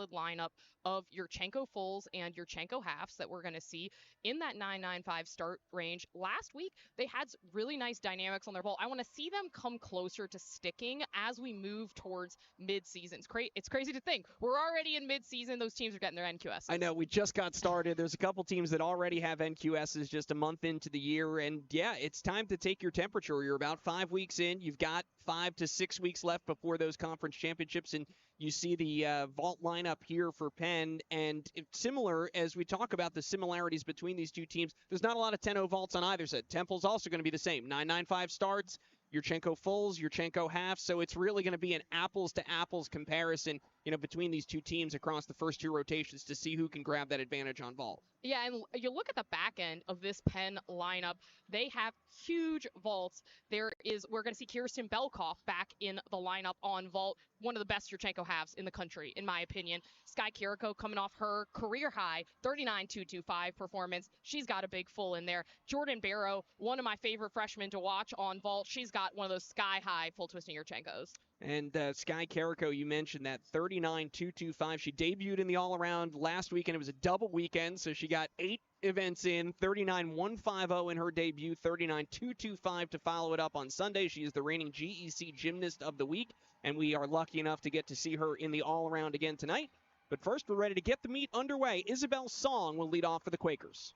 solid lineup of Yurchenko fulls and Yurchenko halves that we're going to see in that 9.95 start range. Last week, they had really nice dynamics on their vault. I want to see them come closer to sticking as we move towards mid-season. It's crazy to think. We're already in mid-season. Those teams are getting their NQSs. I know. We just got started. There's a couple teams that already have NQSs just a month into the year. And, yeah, it's time to take your temperature. You're about 5 weeks in. You've got 5 to 6 weeks left before those conference championships. And you see the vault lineup here for Penn. And it's similar, as we talk about the similarities between these two teams, there's not a lot of 10-0 vaults on either side. Temple's also going to be the same. 9.95 starts. Yurchenko fulls, Yurchenko halves, so it's really going to be an apples-to-apples comparison, between these two teams across the first two rotations to see who can grab that advantage on vault. Yeah, and you look at the back end of this Penn lineup, they have huge vaults. We're going to see Kirsten Belkoff back in the lineup on vault, one of the best Yurchenko halves in the country, in my opinion. Sky Kiriko coming off her career high 39.225 performance. She's got a big full in there. Jordan Barrow, one of my favorite freshmen to watch on vault. She's got one of those sky-high full twisting Yurchenkos. And Sky Carrico, you mentioned that 39.225. She debuted in the all-around last weekend. It was a double weekend, so she got 8 events in. 39.150 in her debut, 39.225 to follow it up on Sunday. She is the reigning GEC Gymnast of the Week, and we are lucky enough to get to see her in the all-around again tonight. But first, we're ready to get the meet underway. Isabel Song will lead off for the Quakers.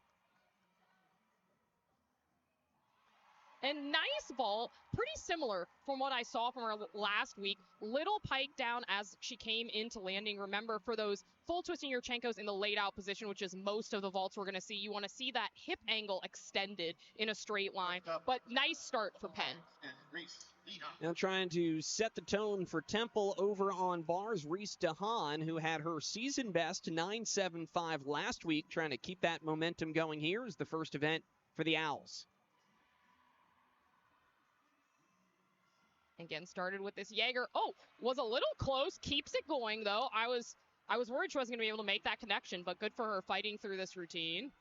And nice vault, pretty similar from what I saw from her last week. Little pike down as she came into landing. Remember, for those full twisting Yurchenkos in the laid out position, which is most of the vaults we're going to see, you want to see that hip angle extended in a straight line. But nice start for Penn. Now trying to set the tone for Temple over on bars, Reese DeHaan, who had her season best 9.75 last week, trying to keep that momentum going here as the first event for the Owls. Again, started with this Jaeger. Oh, was a little close. Keeps it going, though. I was worried she wasn't going to be able to make that connection, but good for her fighting through this routine.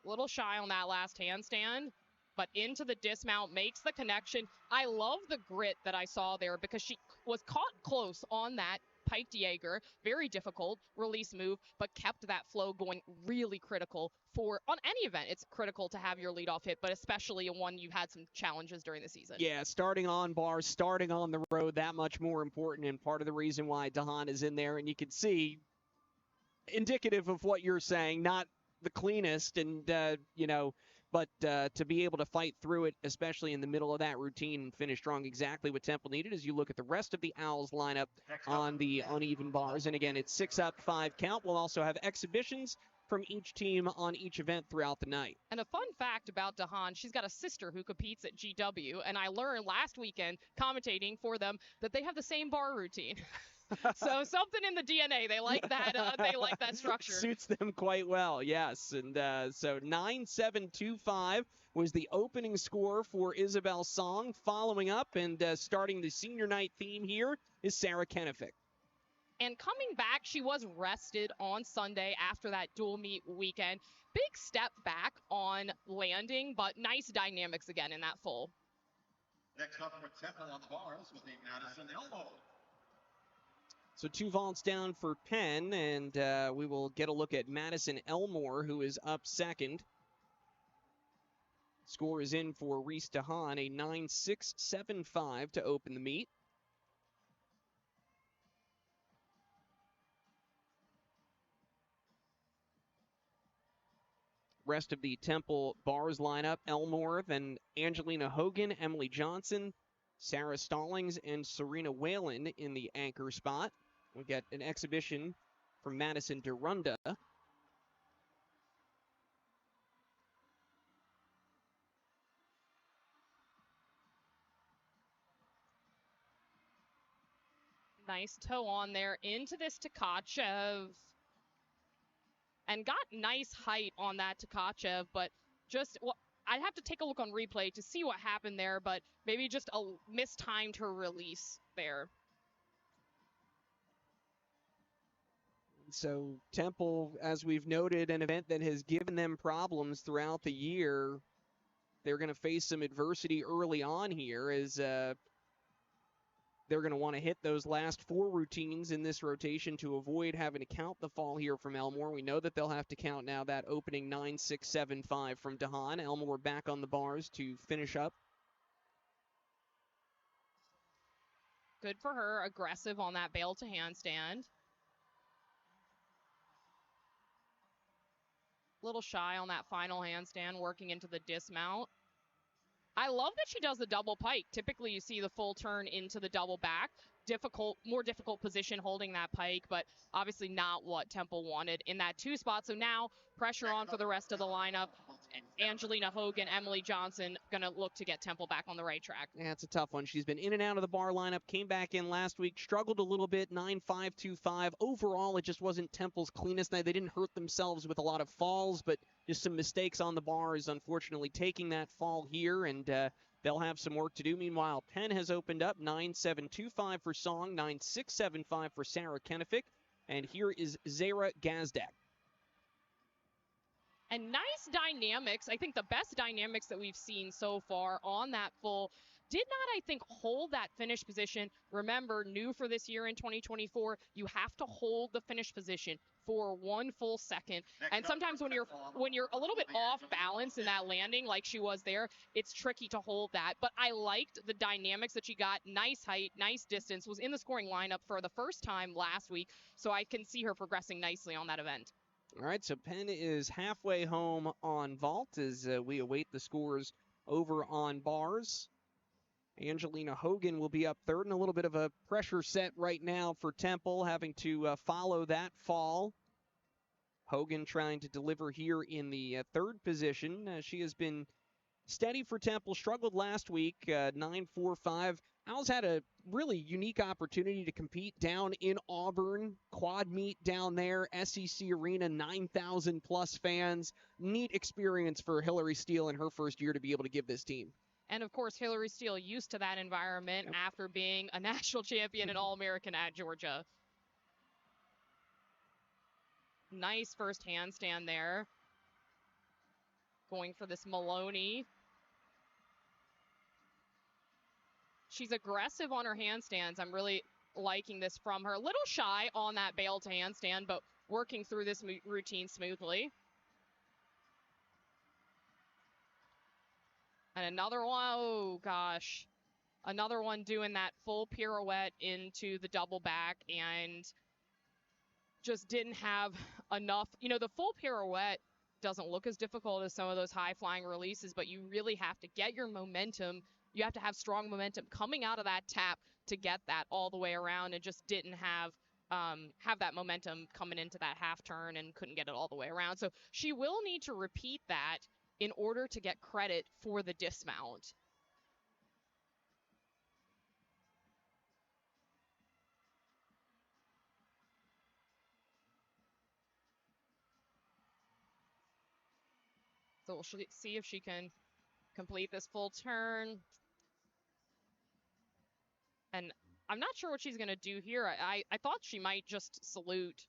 A little shy on that last handstand, but into the dismount, makes the connection. I love the grit that I saw there because she was caught close on that piked Jaeger. Very difficult release move, but kept that flow going. Really critical on any event. It's critical to have your leadoff hit, but especially in one you've had some challenges during the season. Yeah, starting on bars, starting on the road, that much more important, and part of the reason why DeHaan is in there. And you can see, indicative of what you're saying, not the cleanest, and but to be able to fight through it, especially in the middle of that routine, and finish strong, exactly what Temple needed as you look at the rest of the Owls lineup on the uneven bars. And again, it's 6 up, 5 count. We'll also have exhibitions from each team on each event throughout the night. And a fun fact about DeHaan, she's got a sister who competes at GW, and I learned last weekend commentating for them that they have the same bar routine. So something in the DNA, they like that. They like that structure. Suits them quite well, yes. And so 9.725 was the opening score for Isabel Song. Following up and starting the senior night theme here is Sarah Kennefic. And coming back, she was rested on Sunday after that dual meet weekend. Big step back on landing, but nice dynamics again in that full. Next up for Temple on the bars with the Madison Elmo. So 2 vaults down for Penn, and we will get a look at Madison Elmore, who is up second. Score is in for Reese DeHaan, a 9.675 to open the meet. Rest of the Temple bars lineup, Elmore, then Angelina Hogan, Emily Johnson, Sarah Stallings, and Serena Whalen in the anchor spot. We get an exhibition from Madison Derunda. Nice toe on there into this Tkachev. And got nice height on that Tkachev, but just, I'd have to take a look on replay to see what happened there, but maybe just mistimed her release there. So Temple, as we've noted, an event that has given them problems throughout the year. They're going to face some adversity early on here as they're going to want to hit those last 4 routines in this rotation to avoid having to count the fall here from Elmore. We know that they'll have to count now that opening 9-6-7-5 from DeHaan. Elmore back on the bars to finish up. Good for her. Aggressive on that bail to handstand. Little shy on that final handstand, working into the dismount. I love that she does the double pike. Typically, you see the full turn into the double back. More difficult position holding that pike, but obviously not what Temple wanted in that 2 spot. So now pressure on for the rest of the lineup. Angelina Hogan, Emily Johnson going to look to get Temple back on the right track. Yeah, it's a tough one. She's been in and out of the bar lineup, came back in last week, struggled a little bit, 9-5-2-5. Overall, it just wasn't Temple's cleanest night. They didn't hurt themselves with a lot of falls, but just some mistakes on the bars, unfortunately taking that fall here, and they'll have some work to do. Meanwhile, Penn has opened up 9-7-2-5 for Song, 9-6-7-5 for Sarah Kennefic, and here is Zara Gazdak. And nice dynamics. I think the best dynamics that we've seen so far on that full. Did not, I think, hold that finish position. Remember, new for this year in 2024, you have to hold the finish position for 1 full second. And sometimes when you're a little bit off balance in that landing, like she was there, it's tricky to hold that. But I liked the dynamics that she got. Nice height, nice distance. Was in the scoring lineup for the first time last week, so I can see her progressing nicely on that event. All right, so Penn is halfway home on vault as we await the scores over on bars. Angelina Hogan will be up third, and a little bit of a pressure set right now for Temple, having to follow that fall. Hogan trying to deliver here in the 3rd position. She has been steady for Temple, struggled last week, 9-4-5. Owls had a really unique opportunity to compete down in Auburn, quad meet down there, SEC Arena, 9,000 plus fans. Neat experience for Hillary Steele in her first year to be able to give this team. And of course, Hillary Steele used to that environment after being a national champion and All-American at Georgia. Nice first handstand there. Going for this Maloney. She's aggressive on her handstands. I'm really liking this from her. A little shy on that bail to handstand, but working through this routine smoothly. And another one, oh gosh. Another one doing that full pirouette into the double back and just didn't have enough. You know, the full pirouette doesn't look as difficult as some of those high-flying releases, but you really have to get your momentum. You have to have strong momentum coming out of that tap to get that all the way around, and just didn't have that momentum coming into that half turn and couldn't get it all the way around. So she will need to repeat that in order to get credit for the dismount. So we'll see if she can complete this full turn. And I'm not sure what she's going to do here. I thought she might just salute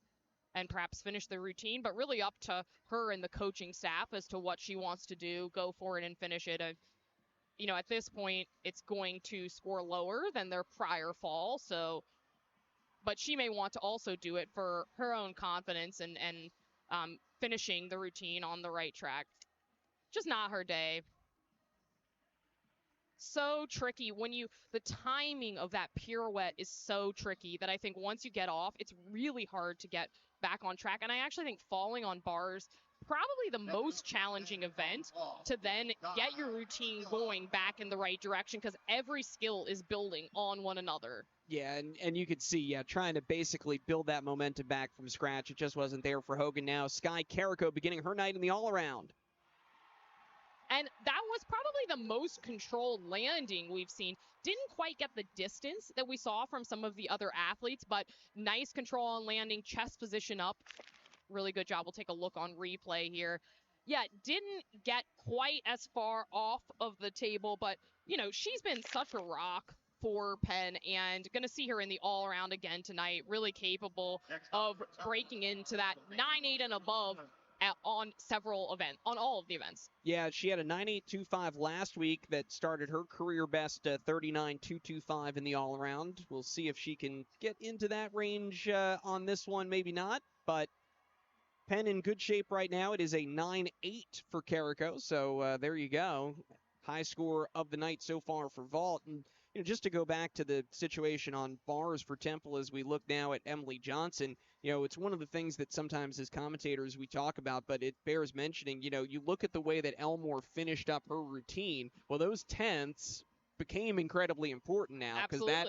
and perhaps finish the routine, but really up to her and the coaching staff as to what she wants to do, go for it and finish it. You know, at this point, it's going to score lower than their prior fall. So, but she may want to also do it for her own confidence and finishing the routine on the right track. Just not her day. So tricky the timing of that pirouette is so tricky that I think once you get off, it's really hard to get back on track. And I actually think falling on bars, probably the most challenging event to then get your routine going back in the right direction, because every skill is building on one another. Yeah, and you could see, trying to basically build that momentum back from scratch. It just wasn't there for Hogan now. Sky Carrico beginning her night in the all-around. And that was probably the most controlled landing we've seen. Didn't quite get the distance that we saw from some of the other athletes, but nice control on landing, chest position up. Really good job. We'll take a look on replay here. Yeah, didn't get quite as far off of the table, but, you know, she's been such a rock for Penn, and going to see her in the all-around again tonight. Really capable of breaking into that 9-8 and above on several events, on all of the events. Yeah, she had a 9.825 last week that started her career best 39.225 in the all-around. We'll see if she can get into that range on this one, maybe not, but Penn in good shape right now. It is a 9-8 for Carrico, so there you go. High score of the night so far for vault. And just to go back to the situation on bars for Temple as we look now at Emily Johnson, it's one of the things that sometimes as commentators we talk about, but it bears mentioning, you look at the way that Elmore finished up her routine. Well, those tenths became incredibly important now because that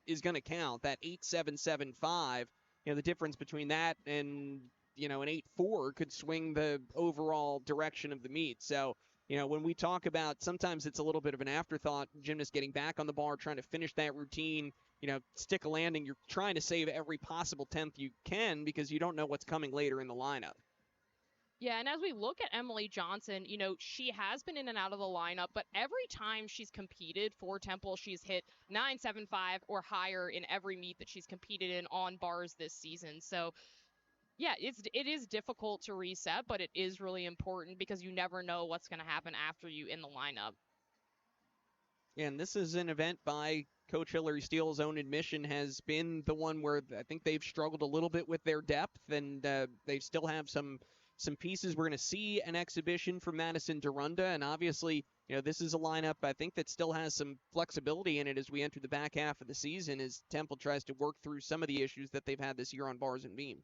is going to count. That 8.775, the difference between that and an 8.4 could swing the overall direction of the meet. So, when we talk about, sometimes it's a little bit of an afterthought, gymnasts getting back on the bar, trying to finish that routine, stick a landing. You're trying to save every possible tenth you can because you don't know what's coming later in the lineup. Yeah, and as we look at Emily Johnson, she has been in and out of the lineup, but every time she's competed for Temple, she's hit 9.75 or higher in every meet that she's competed in on bars this season. So, yeah, it is difficult to reset, but it is really important because you never know what's going to happen after you in the lineup. And this is an event by Coach Hillary Steele's own admission has been the one where I think they've struggled a little bit with their depth, and they still have some pieces. We're going to see an exhibition from Madison Durunda, and obviously, this is a lineup I think that still has some flexibility in it as we enter the back half of the season as Temple tries to work through some of the issues that they've had this year on bars and beam.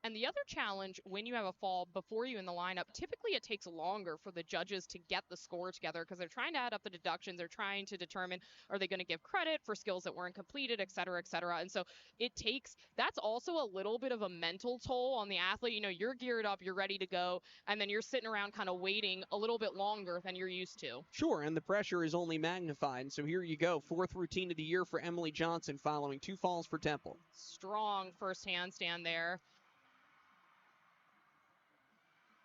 And the other challenge when you have a fall before you in the lineup, typically it takes longer for the judges to get the score together because they're trying to add up the deductions. They're trying to determine, are they going to give credit for skills that weren't completed, et cetera, et cetera. And so that's also a little bit of a mental toll on the athlete. You're geared up, you're ready to go, and then you're sitting around kind of waiting a little bit longer than you're used to. Sure, and the pressure is only magnified. And so here you go, fourth routine of the year for Emily Johnson following 2 falls for Temple. Strong first handstand there.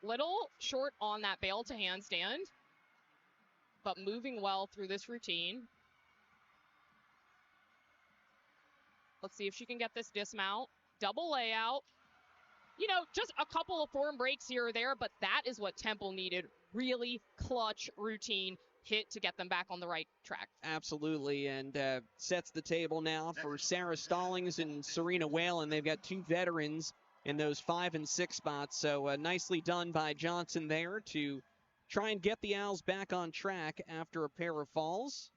Little short on that bail to handstand, but moving well through this routine. Let's see if she can get this dismount. Double layout. Just a couple of form breaks here or there, but that is what Temple needed. Really clutch routine hit to get them back on the right track. Absolutely, and sets the table now for Sarah Stallings and Serena Whalen. They've got 2 veterans in those 5 and 6 spots. So nicely done by Johnson there to try and get the Owls back on track after a pair of falls.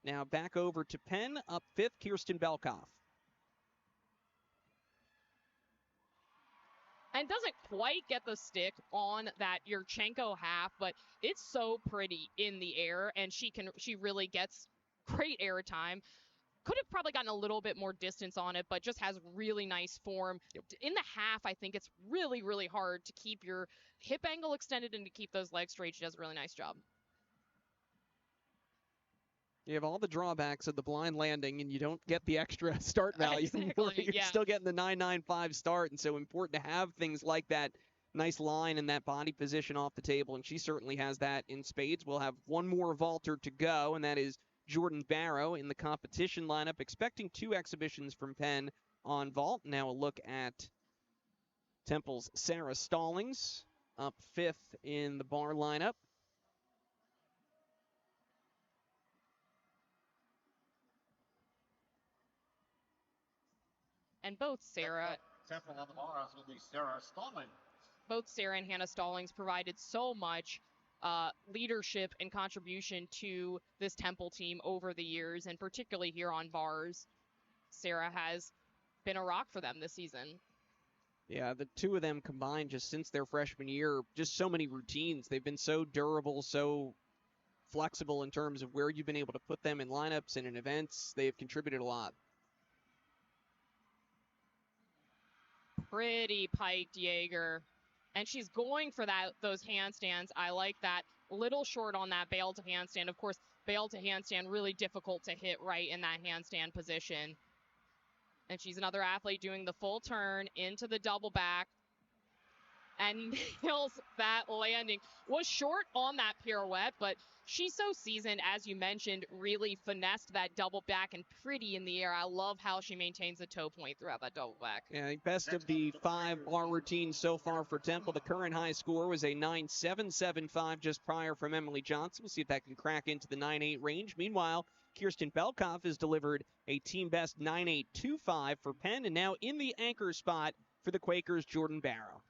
Now back over to Penn, up 5th, Kirsten Belkoff. And doesn't quite get the stick on that Yurchenko half, but it's so pretty in the air, and she really gets great air time. Could have probably gotten a little bit more distance on it, but just has really nice form. In the half, I think it's really, really hard to keep your hip angle extended and to keep those legs straight. She does a really nice job. You have all the drawbacks of the blind landing, and you don't get the extra start value. Exactly, You're yeah. still getting the 9.95 start, and so important to have things like that nice line and that body position off the table, and she certainly has that in spades. We'll have one more vaulter to go, and that is Jordan Barrow in the competition lineup, expecting 2 exhibitions from Penn on vault. Now a look at Temple's Sarah Stallings, up 5th in the bar lineup. And both Sarah Temple on the bars will be Sarah Stallings. Both Sarah and Hannah Stallings provided so much leadership and contribution to this Temple team over the years, and particularly here on bars. Sarah has been a rock for them this season. Yeah, the 2 of them combined just since their freshman year, just so many routines. They've been so durable, so flexible in terms of where you've been able to put them in lineups and in events. They've contributed a lot. Pretty piked Jaeger. And she's going for those handstands. I like that. Little short on that bail to handstand. Of course, bail to handstand, really difficult to hit right in that handstand position. And she's another athlete doing the full turn into the double back. and nails that landing. Was short on that pirouette, but she's so seasoned, as you mentioned, really finessed that double back and pretty in the air. I love how she maintains the toe point throughout that double back. Yeah, best of the 5 bar routines so far for Temple. The current high score was a 9.775 just prior from Emily Johnson. We'll see if that can crack into the 9.8 range. Meanwhile, Kirsten Belkoff has delivered a team best 9.825 for Penn, and now in the anchor spot for the Quakers, Jordan Barrow.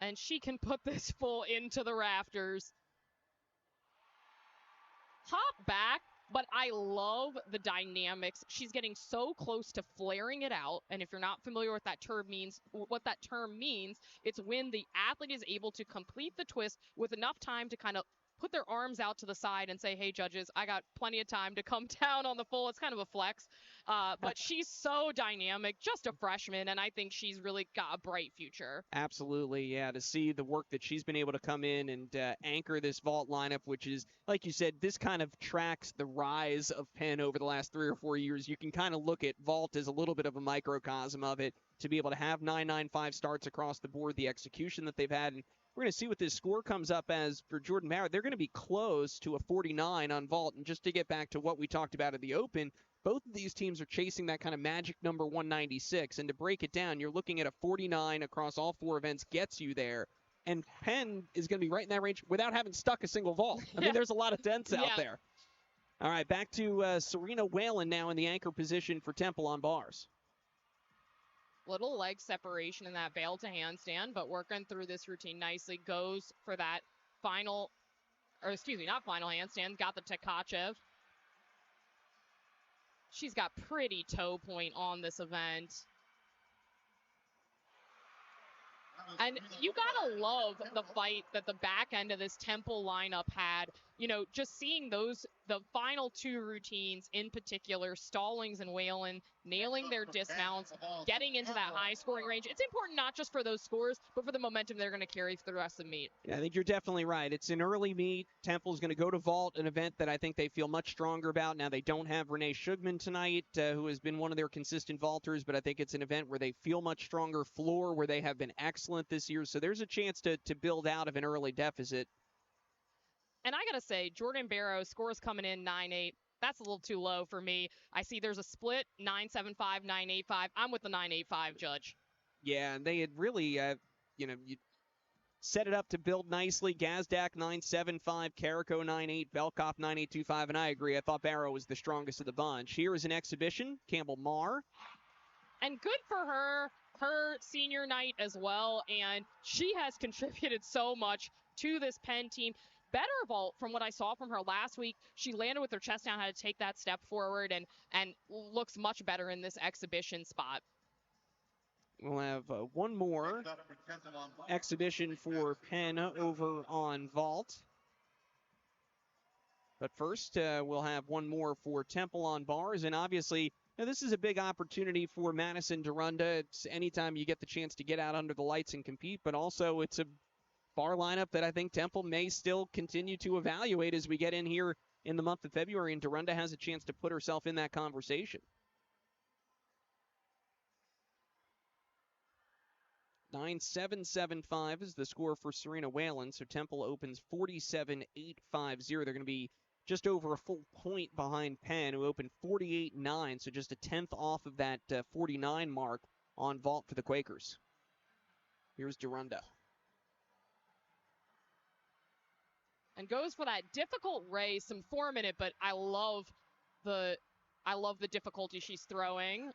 And she can put this full into the rafters. Hop back, but I love the dynamics. She's getting so close to flaring it out. And if you're not familiar with what that term means, it's when the athlete is able to complete the twist with enough time to kind of put their arms out to the side and say, hey, judges, I got plenty of time to come down on the full. It's kind of a flex. But she's so dynamic, just a freshman, and I think she's really got a bright future. Absolutely, yeah, to see the work that she's been able to come in and anchor this vault lineup, which is, like you said, this kind of tracks the rise of Penn over the last 3 or 4 years. You can kind of look at vault as a little bit of a microcosm of it, to be able to have 9.95 starts across the board, the execution that they've had, and we're going to see what this score comes up as for Jordan Barrow. They're going to be close to a 49 on vault. And just to get back to what we talked about at the Open, both of these teams are chasing that kind of magic number 196. And to break it down, you're looking at a 49 across all 4 events gets you there. And Penn is going to be right in that range without having stuck a single vault. I mean, there's a lot of dents out there. All right, back to Serena Whalen now in the anchor position for Temple on bars. Little leg separation in that veil to handstand, but working through this routine nicely. Goes for that final, or excuse me, not final handstand. Got the Tkachev. She's got pretty toe point on this event. And you gotta love the fight that the back end of this Temple lineup had. You know, just seeing the final 2 routines in particular, Stallings and Whalen nailing their dismounts, getting into that high scoring range. It's important not just for those scores, but for the momentum they're going to carry for the rest of the meet. Yeah, I think you're definitely right. It's an early meet. Temple's going to go to vault, an event that I think they feel much stronger about. Now, they don't have Renee Shugman tonight, who has been one of their consistent vaulters, but I think it's an event where they feel much stronger floor, where they have been excellent this year. So there's a chance to build out of an early deficit. And I got to say, Jordan Barrow scores coming in 9.8. That's a little too low for me. I see there's a split, 9.75, 9.85. I'm with the 9.85, Judge. Yeah, and they had really, you set it up to build nicely. Gazdak 9.75, Carrico 9.8, Belkoff 9.825, and I agree. I thought Barrow was the strongest of the bunch. Here is an exhibition, Campbell Marr. And good for her senior night as well, and she has contributed so much to this Penn team. Better vault from what I saw from her last week. She landed with her chest down, had to take that step forward, and looks much better in this exhibition spot. We'll have one more exhibition for Penn over on vault. But first, we'll have one more for Temple on bars. And obviously, this is a big opportunity for Madison Durunda. It's anytime you get the chance to get out under the lights and compete, but also it's a bar lineup that I think Temple may still continue to evaluate as we get in here in the month of February, and Durunda has a chance to put herself in that conversation. 9.775 is the score for Serena Whalen, so Temple opens 47.850. They're going to be just over a full point behind Penn, who opened 48.9, so just a tenth off of that 49 mark on vault for the Quakers. Here's Durunda. And goes for that difficult raise, some form in it, but I love the difficulty she's throwing.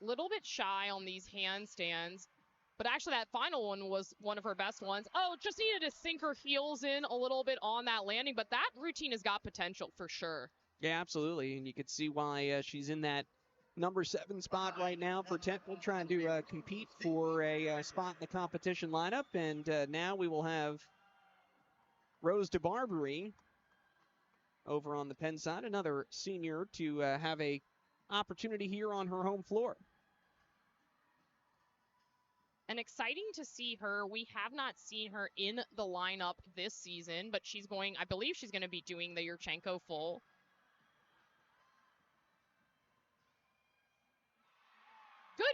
Little bit shy on these handstands, but actually that final one was one of her best ones. Oh, just needed to sink her heels in a little bit on that landing, but that routine has got potential for sure. Yeah, absolutely, and you could see why she's in that number 7 spot right now for Temple, trying to compete for a spot in the competition lineup. And now we will have Rose DeBarbery over on the Penn side, another senior to have a opportunity here on her home floor. And exciting to see her. We have not seen her in the lineup this season, but I believe she's going to be doing the Yurchenko full.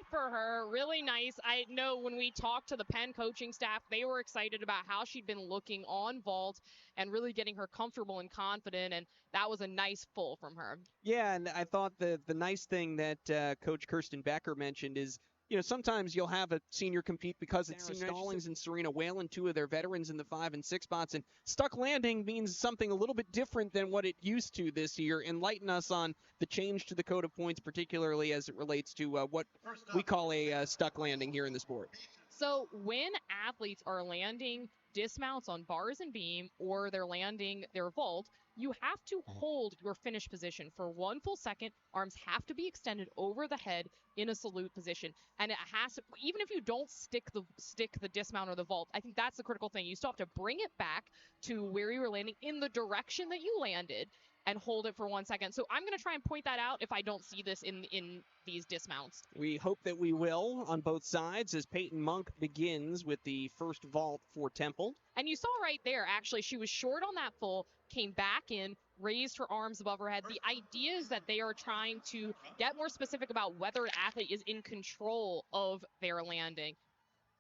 for her. Really nice. I know when we talked to the Penn coaching staff, they were excited about how she'd been looking on vault and really getting her comfortable and confident, and that was a nice pull from her. Yeah, and I thought the nice thing that Coach Kirsten Becker mentioned is, sometimes you'll have a senior compete because it's Sarah Stallings and Serena Whalen, two of their veterans in the 5 and 6 spots, and stuck landing means something a little bit different than what it used to this year. Enlighten us on the change to the code of points, particularly as it relates to what we call a stuck landing here in the sport. So when athletes are landing dismounts on bars and beam, or they're landing their vault, you have to hold your finish position for 1 full second. Arms have to be extended over the head in a salute position, and it has to, even if you don't stick the dismount or the vault, I think that's the critical thing. You still have to bring it back to where you were landing in the direction that you landed and hold it for 1 second. So I'm going to try and point that out if I don't see this in these dismounts. We hope that we will on both sides as Peyton Monk begins with the first vault for Temple. And you saw right there, actually, she was short on that full, came back in, raised her arms above her head. The idea is that they are trying to get more specific about whether an athlete is in control of their landing.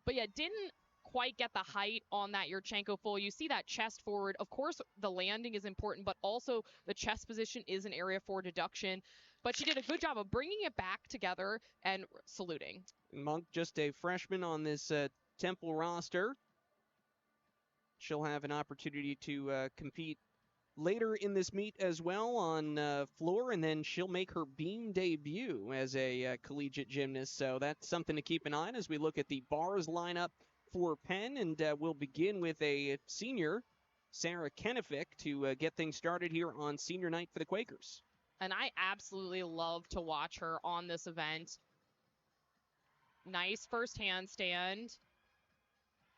But yeah, didn't quite get the height on that Yurchenko full. You see that chest forward. Of course, the landing is important, but also the chest position is an area for deduction. But she did a good job of bringing it back together and saluting. Monk, just a freshman on this Temple roster. She'll have an opportunity to compete later in this meet as well on floor, and then she'll make her beam debut as a collegiate gymnast. So that's something to keep an eye on as we look at the bars lineup for Penn, and we'll begin with a senior, Sarah Kenefick, to get things started here on senior night for the Quakers. And I absolutely love to watch her on this event. Nice first handstand.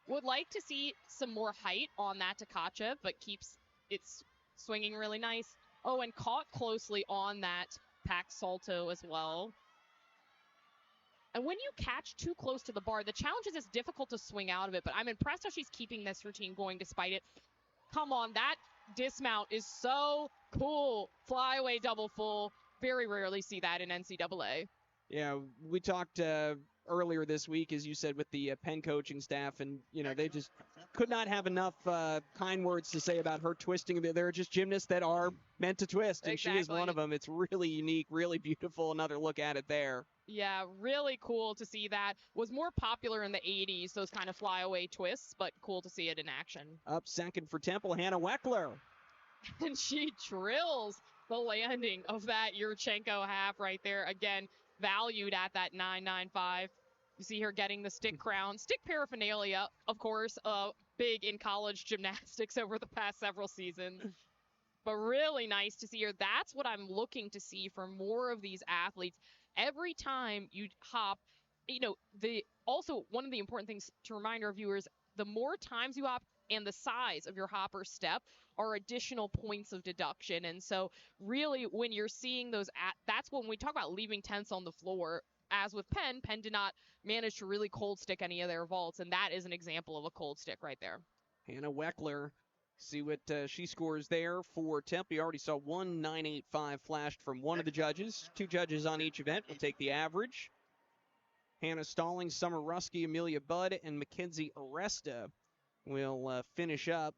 Would like to see some more height on that Tkachev, but keeps it swinging really nice. Oh, and caught closely on that Pack Salto as well. And when you catch too close to the bar, the challenge is it's difficult to swing out of it, but I'm impressed how she's keeping this routine going despite it. Come on, that dismount is so cool. Flyaway double full. Very rarely see that in NCAA. Yeah, we talked earlier this week, as you said, with the Penn coaching staff, and, they just could not have enough kind words to say about her twisting. They're just gymnasts that are meant to twist, and Exactly. She is one of them. It's really unique, really beautiful. Another look at it there. Yeah, really cool to see that. Was more popular in the 80s, those kind of flyaway twists, but cool to see it in action. Up second for Temple, Hannah Weckler. And she drills the landing of that Yurchenko half right there. Again, valued at that 995. You see her getting the stick crown. Stick paraphernalia, of course, big in college gymnastics over the past several seasons. But really nice to see her. That's what I'm looking to see from more of these athletes. Every time you hop, also one of the important things to remind our viewers, the more times you hop and the size of your hopper step are additional points of deduction. And so really when you're seeing those, that's when we talk about leaving tenths on the floor. As with Penn did not manage to really cold stick any of their vaults, and that is an example of a cold stick right there. Hannah Weckler, see what she scores there for Temple. You already saw 1.985 flashed from one of the judges. Two judges on each event will take the average. Hannah Stallings, Summer Rusky, Amelia Budd, and Mackenzie Aresta will finish up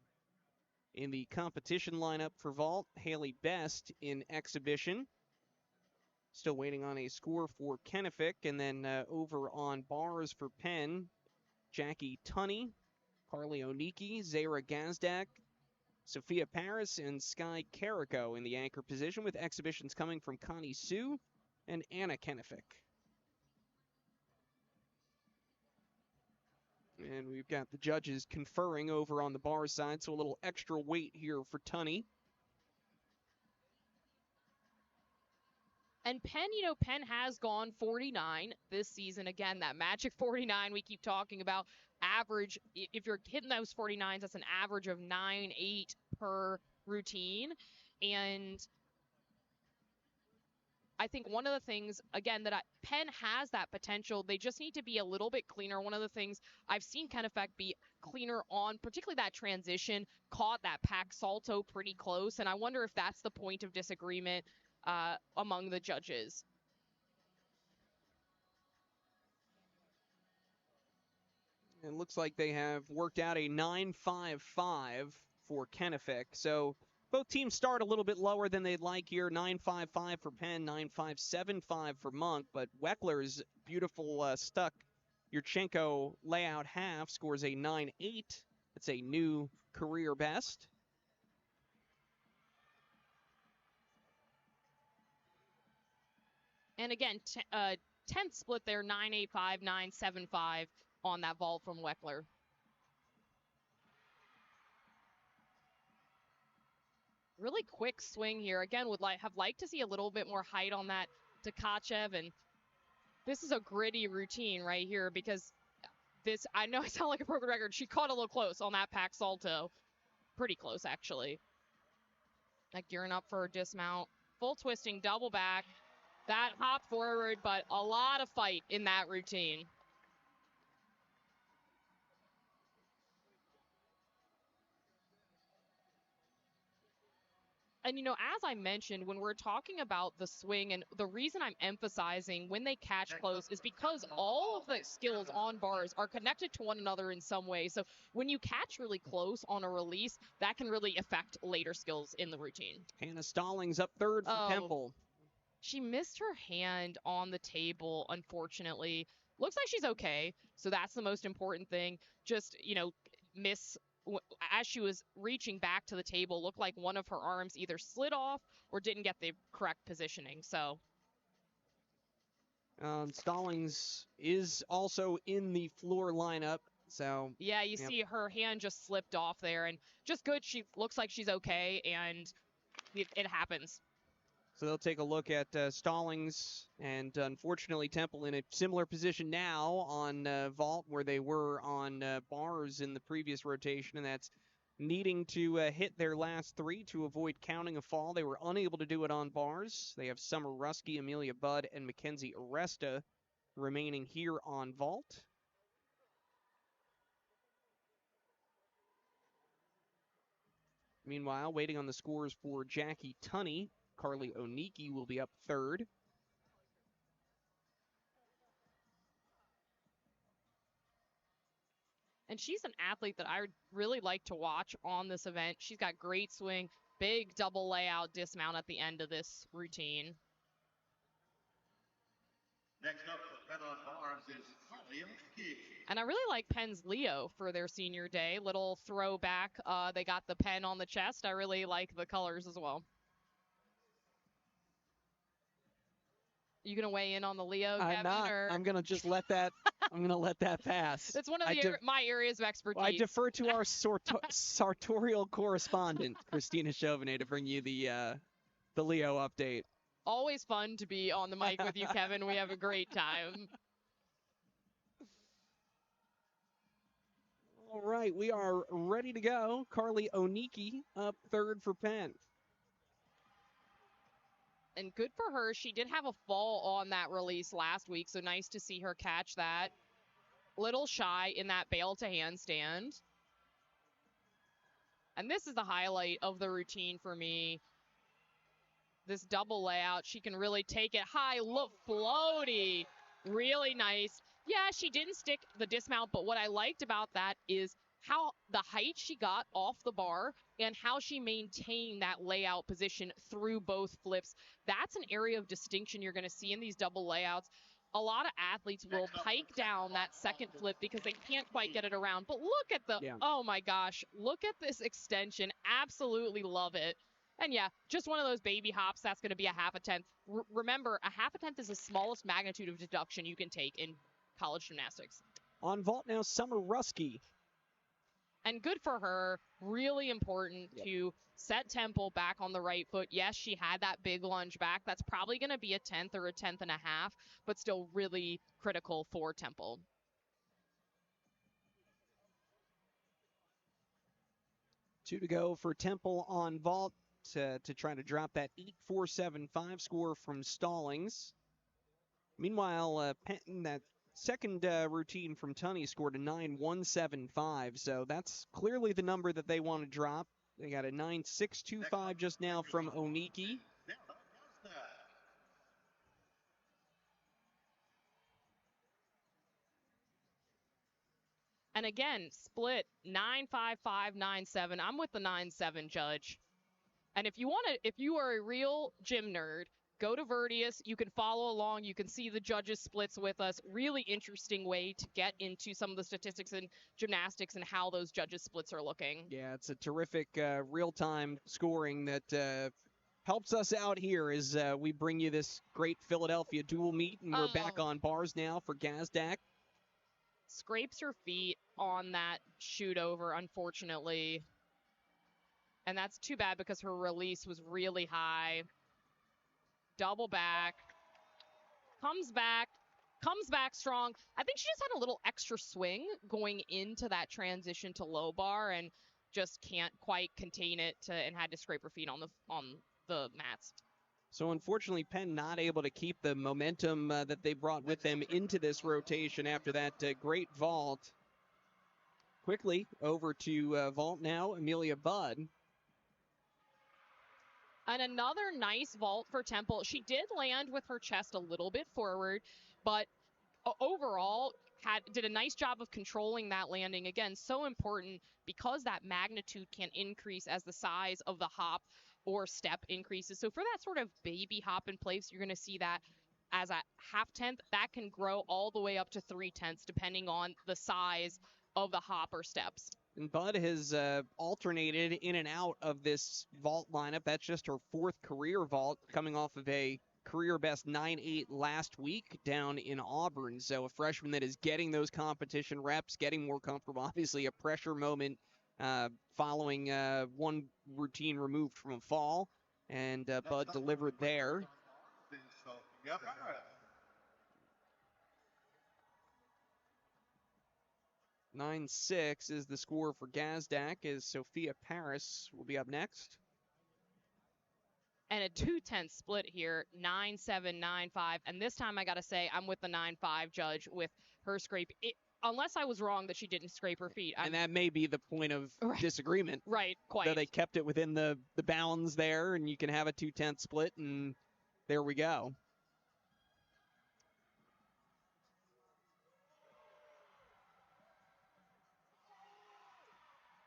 in the competition lineup for vault. Haley Best in exhibition. Still waiting on a score for Kenefick. And then over on bars for Penn, Jackie Tunney, Carly Oniki, Zara Gazdak, Sophia Paris, and Sky Carrico in the anchor position, with exhibitions coming from Connie Sue and Anna Kenefick. And we've got the judges conferring over on the bar side, so a little extra weight here for Tunney. And Penn, Penn has gone 49 this season. Again, that magic 49 we keep talking about. Average, if you're hitting those 49s, that's an average of 9.8 per routine. And I think one of the things, again, that Penn has that potential. They just need to be a little bit cleaner. One of the things I've seen Kenefick be cleaner on, particularly that transition, caught that Pack Salto pretty close. And I wonder if that's the point of disagreement among the judges. It looks like they have worked out a 9.55 for Kennefic. So both teams start a little bit lower than they'd like here. 9.55 for Penn, 9.575 for Monk. But Weckler's beautiful stuck Yurchenko layout half scores a 9.8. It's a new career best. And again, 10th split there, 9.85, 9.75 on that vault from Weckler. Really quick swing here. Again, would have liked to see a little bit more height on that Tkachev. And this is a gritty routine right here because this, I know I sound like a broken record. She caught a little close on that pack salto. Pretty close, actually. Like gearing up for her dismount. Full twisting, double back. That hop forward, but a lot of fight in that routine. And, you know, as I mentioned, when we're talking about the swing, and the reason I'm emphasizing when they catch close is because all of the skills on bars are connected to one another in some way. So when you catch really close on a release, that can really affect later skills in the routine. Hannah Stallings up third for Temple. She missed her hand on the table, unfortunately. Looks like she's okay, so that's the most important thing. Just, you know, as she was reaching back to the table, looked like one of her arms either slid off or didn't get the correct positioning. So Stallings is also in the floor lineup. So yeah, you see her hand just slipped off there, and just good. She looks like she's okay, and it happens. So they'll take a look at Stallings, and unfortunately Temple in a similar position now on vault where they were on bars in the previous rotation, and that's needing to hit their last three to avoid counting a fall. They were unable to do it on bars. They have Summer Rusky, Amelia Budd, and Mackenzie Aresta remaining here on vault. Meanwhile, waiting on the scores for Jackie Tunney, Carly Oniki will be up third. And she's an athlete that I really like to watch on this event. She's got great swing, big double layout dismount at the end of this routine. Next up for Penn on bars is Carly Oniki. And I really like Penn's Leo for their senior day. Little throwback. They got the Penn on the chest. I really like the colors as well. You gonna weigh in on the Leo, Kevin? I'm not. I'm gonna just let that. I'm gonna let that pass. It's one of my areas of expertise. I defer to our sartorial correspondent, Christina Chauvenet, to bring you the Leo update. Always fun to be on the mic with you, Kevin. We have a great time. All right, we are ready to go. Carly Oniki up third for Penn. And good for her. She did have a fall on that release last week, so nice to see her catch that. Little shy in that bail to handstand. And this is the highlight of the routine for me. This double layout, she can really take it high. Look, floaty. Really nice. Yeah, she didn't stick the dismount, but what I liked about that is how the height she got off the bar and how she maintained that layout position through both flips. That's an area of distinction you're going to see in these double layouts. A lot of athletes will pike down that second flip because they can't quite get it around. But look at oh my gosh, look at this extension. Absolutely love it. And yeah, just one of those baby hops. That's going to be a half a tenth. Remember, a half a tenth is the smallest magnitude of deduction you can take in college gymnastics. On vault now, Summer Rusky. And good for her. Really important to set Temple back on the right foot. Yes, she had that big lunge back. That's probably going to be a tenth or a tenth and a half, but still really critical for Temple. Two to go for Temple on vault to try to drop that 8.475 score from Stallings. Meanwhile, Penn, that second routine from Tunney scored a 9.175, so that's clearly the number that they want to drop. They got a 9.625 just now from Oniki. And again, split 9.55, 9.7. I'm with the 9.7 judge. And if you are a real gym nerd, go to Verdius. You can follow along. You can see the judges' splits with us. Really interesting way to get into some of the statistics in gymnastics and how those judges' splits are looking. Yeah, it's a terrific real-time scoring that helps us out here as we bring you this great Philadelphia dual meet, and we're back on bars now for Gazdak. Scrapes her feet on that shoot over, unfortunately. And that's too bad because her release was really high. Double back. Comes back strong. I think she just had a little extra swing going into that transition to low bar and just can't quite contain it and had to scrape her feet on the mats. So unfortunately, Penn not able to keep the momentum that they brought with them into this rotation after that great vault. Quickly over to vault now, Amelia Budd. And another nice vault for Temple. She did land with her chest a little bit forward, but overall did a nice job of controlling that landing. Again, so important because that magnitude can increase as the size of the hop or step increases. So for that sort of baby hop in place, you're going to see that as a 0.5 that can grow all the way up to 0.3 depending on the size of the hop or steps. And Bud has alternated in and out of this vault lineup. That's just her 4th career vault, coming off of a career best 9.8 last week down in Auburn. So a freshman that is getting those competition reps, getting more comfortable. Obviously a pressure moment following one routine removed from a fall. And Bud delivered there. 9-6 is the score for Gazdak, as Sophia Paris will be up next. And a 0.2 split here, 9.7, 9.5. And this time I got to say, I'm with the 9.5 judge with her scrape. Unless I was wrong that she didn't scrape her feet. And that may be the point of disagreement. Right, quite. Though they kept it within the bounds there, and you can have a 0.2 split, and there we go.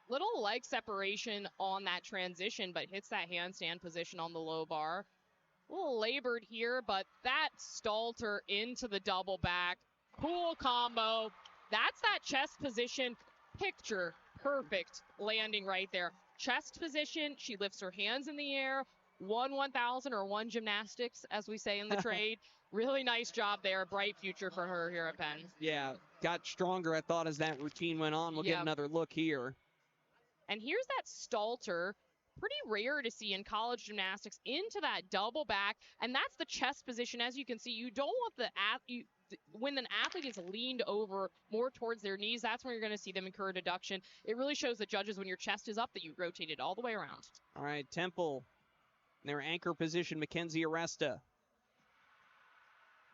Little leg separation on that transition, but hits that handstand position on the low bar. A little labored here, but that stalled her into the double back. Cool combo. That's that chest position. Picture perfect landing right there. Chest position, she lifts her hands in the air. 1,000 or one gymnastics, as we say in the trade. Really nice job there. Bright future for her here at Penn. Yeah, got stronger, I thought, as that routine went on. We'll get another look here. And here's that stalter, pretty rare to see in college gymnastics, into that double back. And that's the chest position. As you can see, you don't want when an athlete is leaned over more towards their knees, that's when you're going to see them incur a deduction. It really shows the judges when your chest is up that you rotate it all the way around. All right, Temple, their anchor position, Mackenzie Aresta.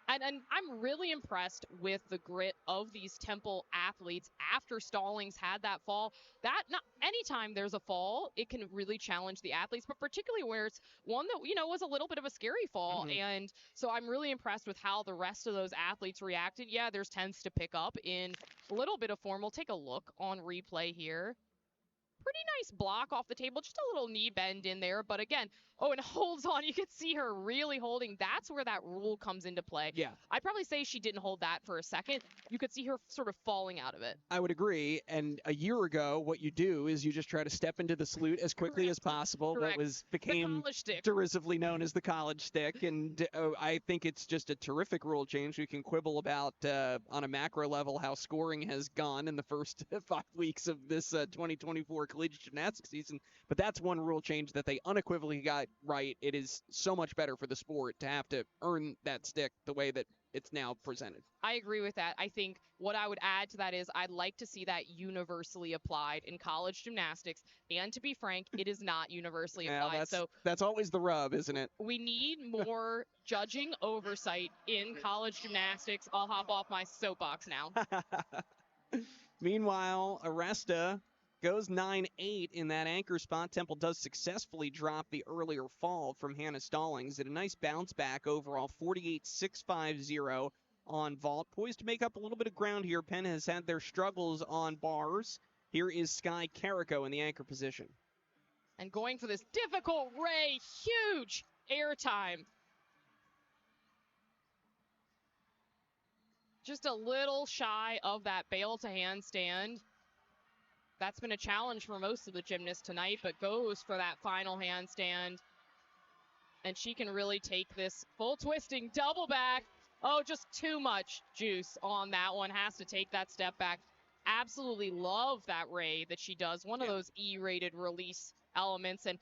And I'm really impressed with the grit of these Temple athletes after Stallings had that fall. Anytime there's a fall, it can really challenge the athletes, but particularly where it's one that, was a little bit of a scary fall. Mm-hmm. And so I'm really impressed with how the rest of those athletes reacted. Yeah, there's tends to pick up in a little bit of form. We'll take a look on replay here. Pretty nice block off the table, just a little knee bend in there. But again, and holds on. You can see her really holding. That's where that rule comes into play. Yeah. I'd probably say she didn't hold that for a second. You could see her sort of falling out of it. I would agree. And a year ago, what you do is you just try to step into the salute as quickly as possible. Correct. That became derisively known as the college stick. And I think it's just a terrific rule change. We can quibble about, on a macro level, how scoring has gone in the first 5 weeks of this 2024 collegiate gymnastics season. But that's one rule change that they unequivocally got right. It is so much better for the sport to have to earn that stick the way that it's now presented. I agree with that. I think what I would add to that is I'd like to see that universally applied in college gymnastics. And to be frank, it is not universally applied. That's always the rub, isn't it? We need more judging oversight in college gymnastics. I'll hop off my soapbox now. Meanwhile, Aresta goes 9-8 in that anchor spot. Temple does successfully drop the earlier fall from Hannah Stallings. Did a nice bounce back overall, 48-650 on vault. Poised to make up a little bit of ground here. Penn has had their struggles on bars. Here is Sky Carrico in the anchor position. And going for this difficult ray, huge airtime. Just a little shy of that bail to handstand. That's been a challenge for most of the gymnasts tonight, but goes for that final handstand. And she can really take this full twisting double back. Oh, just too much juice on that one. Has to take that step back. Absolutely love that ray that she does. One of those E-rated release elements. And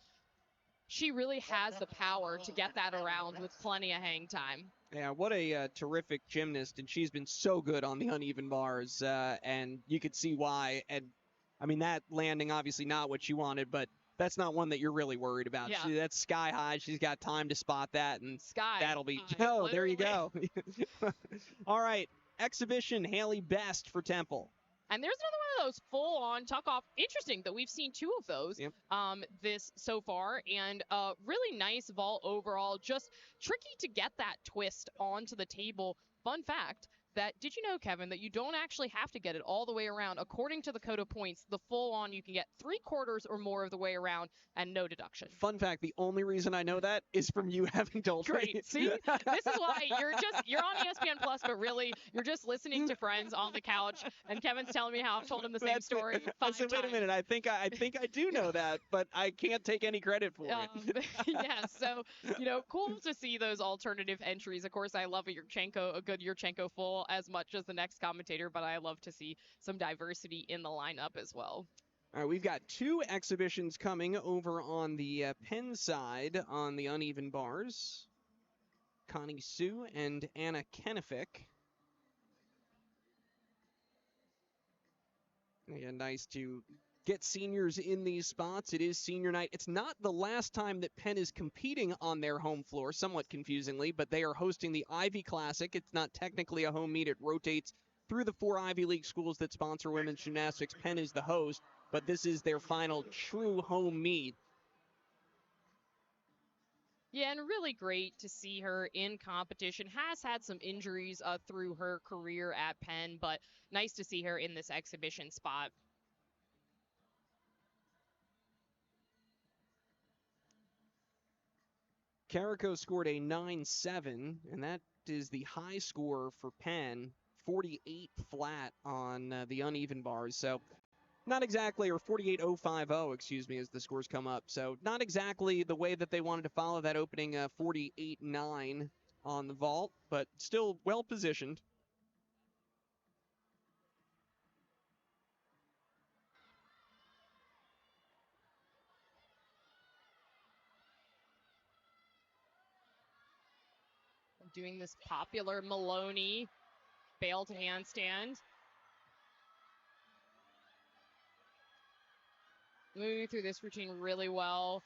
she really has the power to get that around with plenty of hang time. Yeah, what a terrific gymnast, and she's been so good on the uneven bars, and you could see why. And I mean, that landing obviously not what she wanted, but that's not one that you're really worried about. Yeah. That's sky high. She's got time to spot that, and that'll be. High, Oh, there you go. All right, exhibition Haley Best for Temple. And there's another one of those full-on tuck-off. Interesting that we've seen two of those this so far. And really nice vault overall. Just tricky to get that twist onto the table. Fun fact, that did you know, Kevin, that you don't actually have to get it all the way around? According to the code of points, the full-on you can get 3/4 or more of the way around and no deduction. Fun fact, the only reason I know that is from you having told me. Great. See, this is why you're on ESPN Plus, but really you're just listening to friends on the couch, and Kevin's telling me how I've told him the same story 5 times. Wait a minute, I think I do know that, but I can't take any credit for it. Yeah, so cool to see those alternative entries. Of course, I love a good Yurchenko full as much as the next commentator, but I love to see some diversity in the lineup as well. All right, we've got two exhibitions coming over on the Penn side on the uneven bars. Connie Sue and Anna Kennefic. Again, nice to get seniors in these spots. It is senior night. It's not the last time that Penn is competing on their home floor, somewhat confusingly, but they are hosting the Ivy Classic. It's not technically a home meet. It rotates through the 4 Ivy League schools that sponsor women's gymnastics. Penn is the host, but this is their final true home meet. Yeah, and really great to see her in competition. Has had some injuries through her career at Penn, but nice to see her in this exhibition spot. Carrico scored a 9.7, and that is the high score for Penn, 48 flat on the uneven bars. So not exactly, or 48.050, excuse me, as the scores come up. So not exactly the way that they wanted to follow that opening 48.9 on the vault, but still well positioned. Doing this popular Maloney bail to handstand. Moving through this routine really well.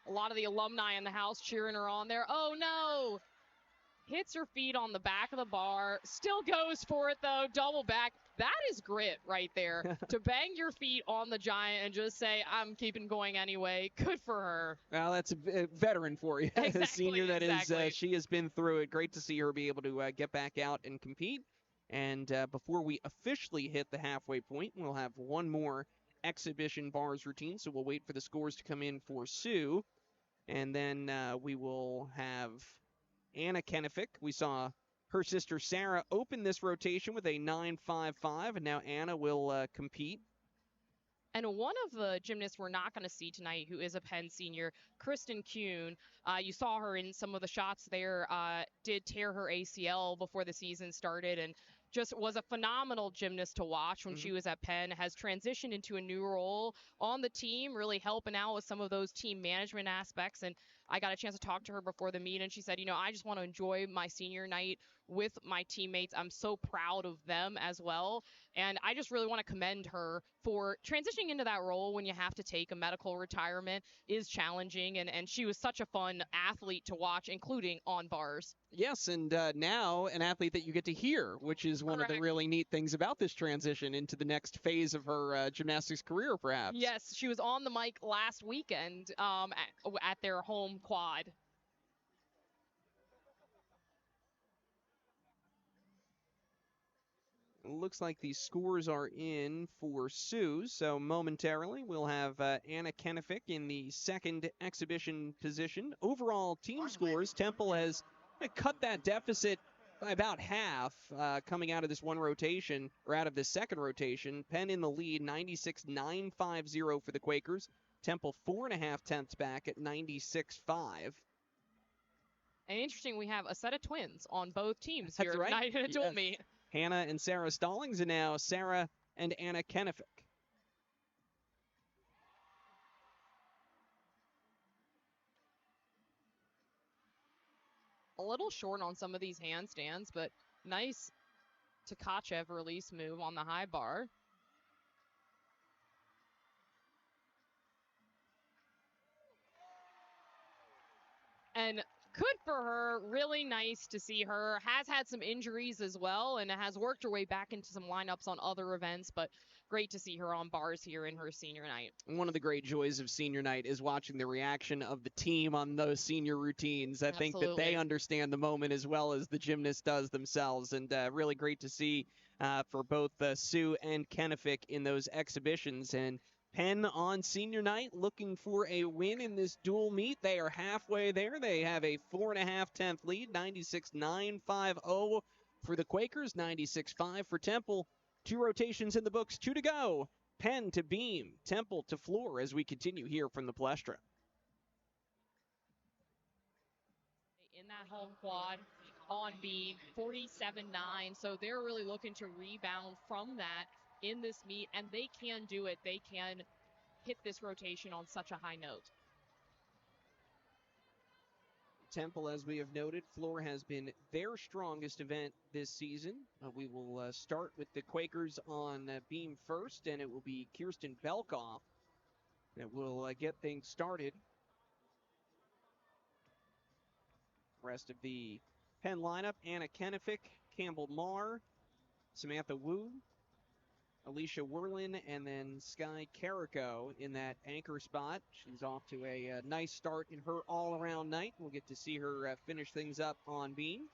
A lot of the alumni in the house cheering her on there. Oh no! Hits her feet on the back of the bar. Still goes for it though. Double back. That is grit right there. To bang your feet on the giant and just say, I'm keeping going anyway. Good for her. Well, that's a veteran for you. Exactly, A senior that exactly. is, she has been through it. Great to see her be able to get back out and compete. And before we officially hit the halfway point, we'll have one more exhibition bars routine. So we'll wait for the scores to come in for Sue. And then we will have Anna Kennefic. We saw her sister Sarah open this rotation with a 9.55, and now Anna will compete. And one of the gymnasts we're not going to see tonight, who is a Penn senior, Kristen Kuhn, you saw her in some of the shots there, did tear her ACL before the season started, and just was a phenomenal gymnast to watch when she was at Penn, has transitioned into a new role on the team, really helping out with some of those team management aspects. And I got a chance to talk to her before the meet, and she said, I just want to enjoy my senior night with my teammates. I'm so proud of them as well. And I just really want to commend her for transitioning into that role when you have to take a medical retirement is challenging. And she was such a fun athlete to watch, including on bars. Yes, and now an athlete that you get to hear, which is one of the really neat things about this transition into the next phase of her gymnastics career, perhaps. Yes, she was on the mic last weekend at their home quad. Looks like the scores are in for Sioux, so momentarily we'll have Anna Kennefic in the second exhibition position. Overall team scores, Temple has cut that deficit by about half coming out of this one rotation, or out of this second rotation. Penn in the lead, 96.950 for the Quakers. Temple 4.5 tenths back at 96.5. And interesting, we have a set of twins on both teams That's here right. tonight in a dual meet. Hannah and Sarah Stallings, and now Sarah and Anna Kennefic. A little short on some of these handstands, but nice Tkachev release move on the high bar. And good for her. Really nice to see her. Has had some injuries as well and has worked her way back into some lineups on other events, but great to see her on bars here in her senior night. One of the great joys of senior night is watching the reaction of the team on those senior routines. I think that they understand the moment as well as the gymnast does themselves, and really great to see for both Sioux and Kennefic in those exhibitions. And Penn on senior night looking for a win in this dual meet. They are halfway there. They have a 4.5 tenth lead, 96.950 for the Quakers, 96.5 for Temple. 2 rotations in the books, 2 to go. Penn to beam, Temple to floor as we continue here from the Palestra. In that home quad on beam, 47.9. So they're really looking to rebound from that in this meet, and they can do it. They can hit this rotation on such a high note. Temple, as we have noted, floor has been their strongest event this season. We will start with the Quakers on beam first, and it will be Kirsten Belkoff that will get things started. Rest of the Penn lineup, Anna Kennefic, Campbell Marr, Samantha Wu, Alicia Werlin, and then Sky Carrico in that anchor spot. She's off to a nice start in her all-around night. We'll get to see her finish things up on beam.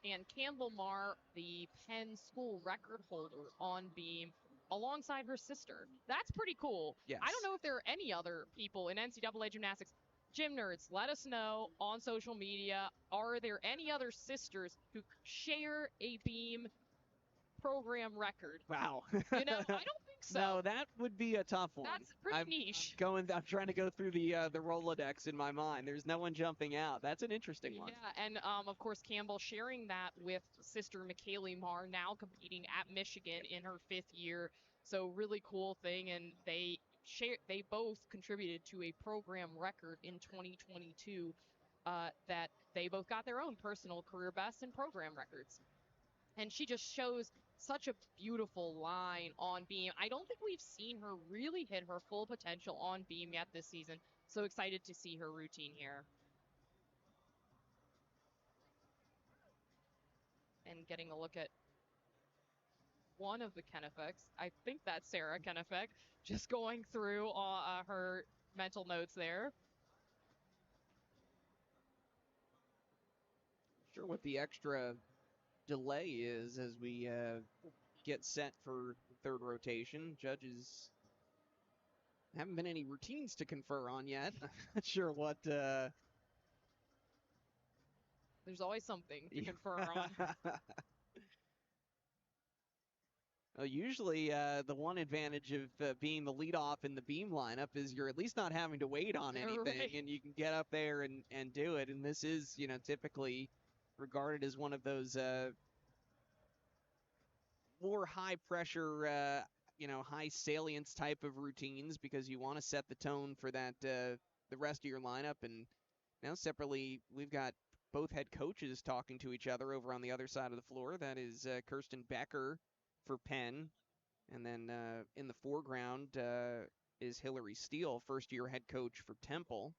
And Campbell Marr, the Penn school record holder on beam, alongside her sister. That's pretty cool. Yes. I don't know if there are any other people in NCAA gymnastics. Gym nerds, let us know on social media. Are there any other sisters who share a beam program record? Wow. I don't think so. No, that would be a tough one. That's pretty niche. I'm trying to go through the Rolodex in my mind. There's no one jumping out. That's an interesting one. Yeah, and of course Campbell sharing that with sister McKaylee Marr, now competing at Michigan in her 5th year. So really cool thing, and they both contributed to a program record in 2022 that they both got their own personal career best and program records. And she just shows such a beautiful line on beam. I don't think we've seen her really hit her full potential on beam yet this season. So excited to see her routine here. And getting a look at one of the Kennefics. I think that's Sarah Kennefic, just going through her mental notes there. Sure what the extra delay is as we get set for third rotation. Judges haven't been any routines to confer on yet. Not sure what... There's always something to confer on. Well, usually the one advantage of being the leadoff in the beam lineup is you're at least not having to wait on anything, Right. and you can get up there and do it. And this is, typically regarded as one of those more high pressure, high salience type of routines because you want to set the tone for that the rest of your lineup. And now separately, we've got both head coaches talking to each other over on the other side of the floor. That is Kirsten Becker for Penn. And then in the foreground is Hillary Steele, first-year head coach for Temple.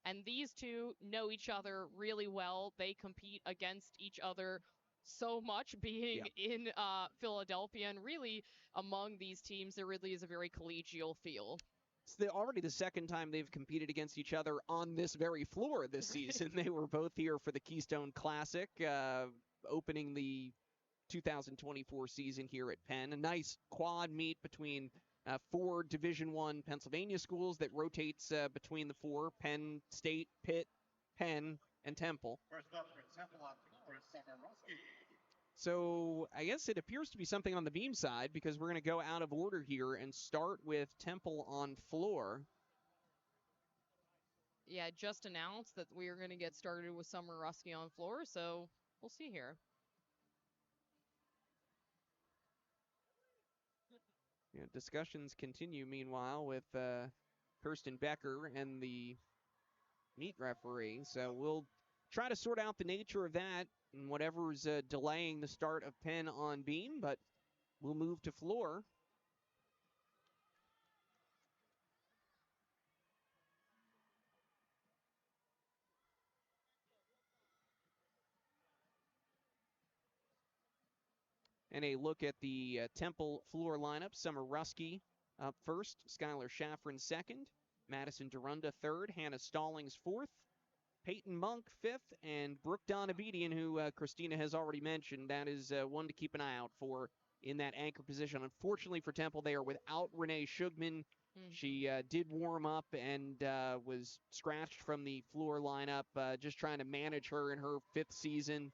And these two know each other really well. They compete against each other so much being in Philadelphia. And really, among these teams, there really is a very collegial feel. already the second time they've competed against each other on this very floor this season. They were both here for the Keystone Classic, opening the 2024 season here at Penn. A nice quad meet between 4 Division I Pennsylvania schools that rotates between the 4, Penn State, Pitt, Penn, and Temple. First up for Temple on floor is Summer Rusky. So I guess it appears to be something on the beam side, because we're going to go out of order here and start with Temple on floor. Yeah, just announced that we are going to get started with Summer Rusky on floor, so we'll see here. Yeah, discussions continue, meanwhile, with Kirsten Becker and the meet referee. So we'll try to sort out the nature of that and whatever's delaying the start of Penn on beam, but we'll move to floor. And a look at the Temple floor lineup. Summer Rusky up first, Skylar Shaffrin second, Madison Durunda third, Hannah Stallings fourth, Peyton Monk fifth, and Brooke Donabedian, who Christina has already mentioned. That is one to keep an eye out for in that anchor position. Unfortunately for Temple, they are without Renee Shugman. She did warm up and was scratched from the floor lineup, just trying to manage her in her 5th season.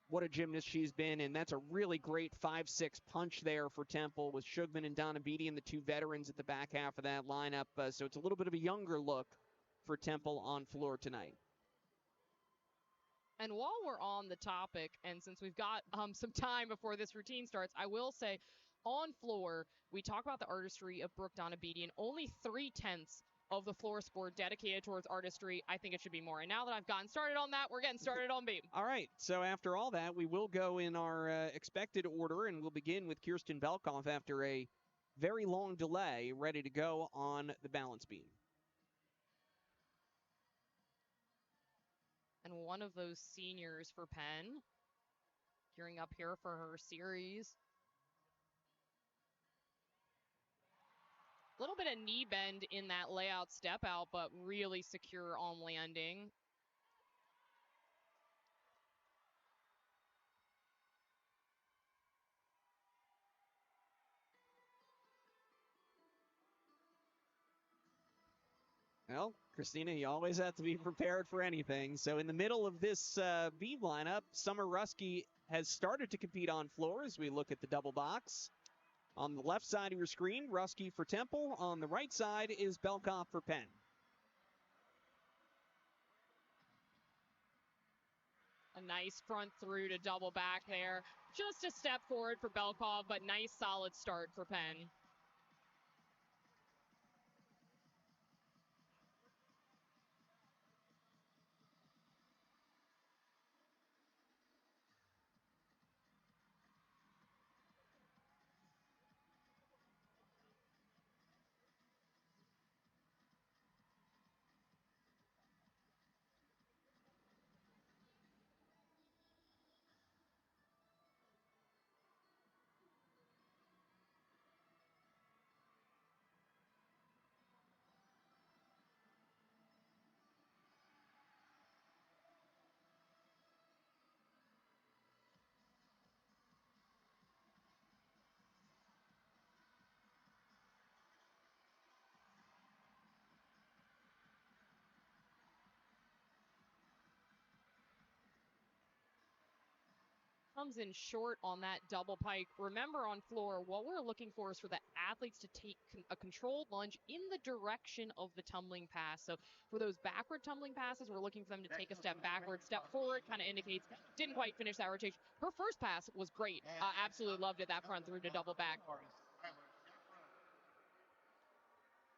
What a gymnast she's been, and that's a really great 5-6 punch there for Temple with Shugman and Donabedian, the 2 veterans at the back half of that lineup. So it's a little bit of a younger look for Temple on floor tonight. And while we're on the topic, and since we've got some time before this routine starts, I will say on floor, we talk about the artistry of Brooke Donabedian. Only 3/10 of the floor sport dedicated towards artistry. I think it should be more. And now that I've gotten started on that, we're getting started on beam. All right. So after all that, we will go in our expected order, and we'll begin with Kirsten Belkoff after a very long delay, ready to go on the balance beam. And one of those seniors for Penn, gearing up here for her series. A little bit of knee bend in that layout step out, but really secure on landing. Well, Christina, you always have to be prepared for anything. So in the middle of this beam lineup, Summer Rusky has started to compete on floor as we look at the double box. On the left side of your screen, Rusky for Temple. On the right side is Belkoff for Penn. A nice front through to double back there. Just a step forward for Belkoff, but nice solid start for Penn. Comes in short on that double pike. Remember on floor, what we're looking for is for the athletes to take a controlled lunge in the direction of the tumbling pass. So for those backward tumbling passes, we're looking for them to take a step backward, step forward, kind of indicates didn't quite finish that rotation. Her first pass was great. Absolutely loved it, that front through to double back.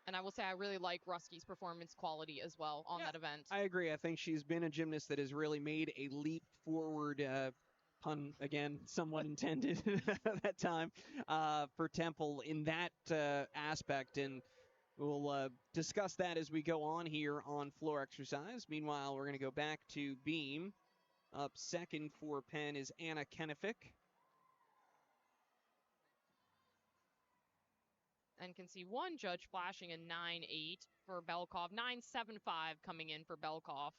And I will say I really like Rusky's performance quality as well on that event. I agree. I think she's been a gymnast that has really made a leap forward, pun again, somewhat intended that time, for Temple in that aspect. And we'll discuss that as we go on here on floor exercise. Meanwhile, we're going to go back to beam. Up second for Penn is Anna Kenefick. And can see one judge flashing a 9.8 for Belkov, 9.75 coming in for Belkov.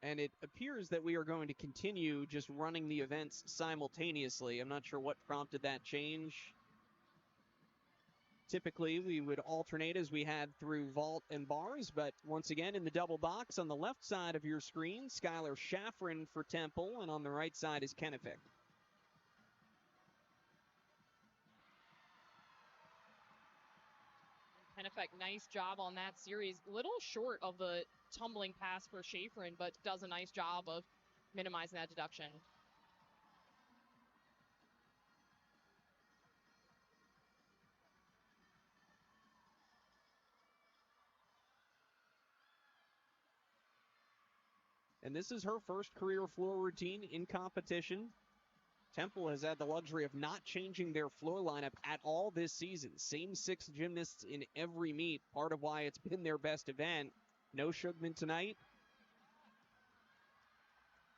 And it appears that we are going to continue just running the events simultaneously. I'm not sure what prompted that change. Typically, we would alternate as we had through vault and bars, but once again, in the double box on the left side of your screen, Skylar Schafrin for Temple, and on the right side is Kennefic. Kennefic, nice job on that series. Little short of the tumbling pass for Schafrin, but does a nice job of minimizing that deduction. And this is her first career floor routine in competition. Temple has had the luxury of not changing their floor lineup at all this season. Same 6 gymnasts in every meet, part of why it's been their best event. No Shugman tonight.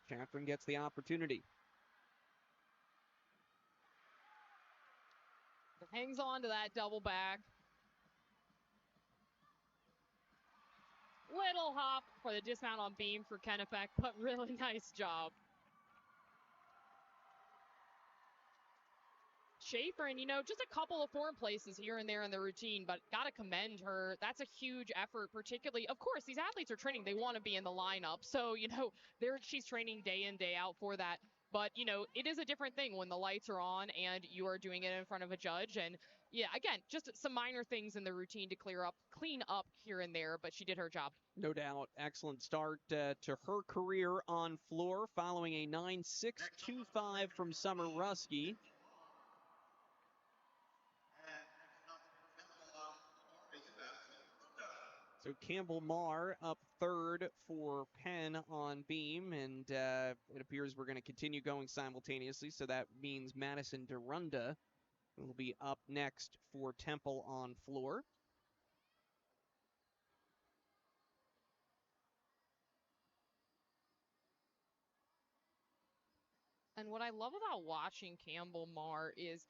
Schafrin gets the opportunity. Hangs on to that double back. Little hop for the dismount on beam for Kennefic, but really nice job. Schafrin, just a couple of form places here and there in the routine, but got to commend her. That's a huge effort, particularly, of course, these athletes are training. They want to be in the lineup. So, she's training day in, day out for that. But, it is a different thing when the lights are on and you are doing it in front of a judge. And, yeah, again, just some minor things in the routine to clean up here and there, but she did her job. No doubt. Excellent start to her career on floor following a 9.625 from Summer Ruski. So Campbell Marr up third for Penn on beam, and it appears we're going to continue going simultaneously, so that means Madison Derunda will be up next for Temple on floor. And what I love about watching Campbell Marr is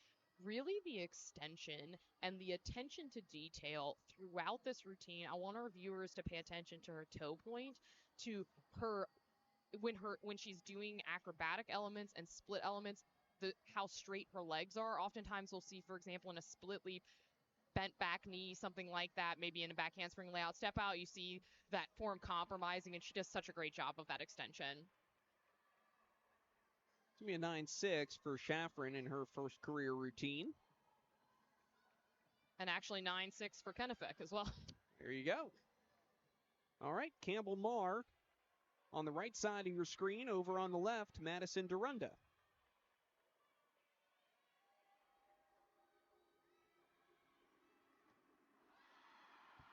really the extension and the attention to detail throughout this routine. I want our viewers to pay attention to her toe point, to her when she's doing acrobatic elements and split elements, how straight her legs are. Oftentimes we'll see, for example, in a split leap, bent back knee, something like that, maybe in a back handspring layout step out, you see that form compromising, and she does such a great job of that extension. It's going to be a 9.6 for Schafrin in her first career routine. And actually 9.6 for Kennefic as well. There you go. All right, Campbell Marr on the right side of your screen. Over on the left, Madison Derunda.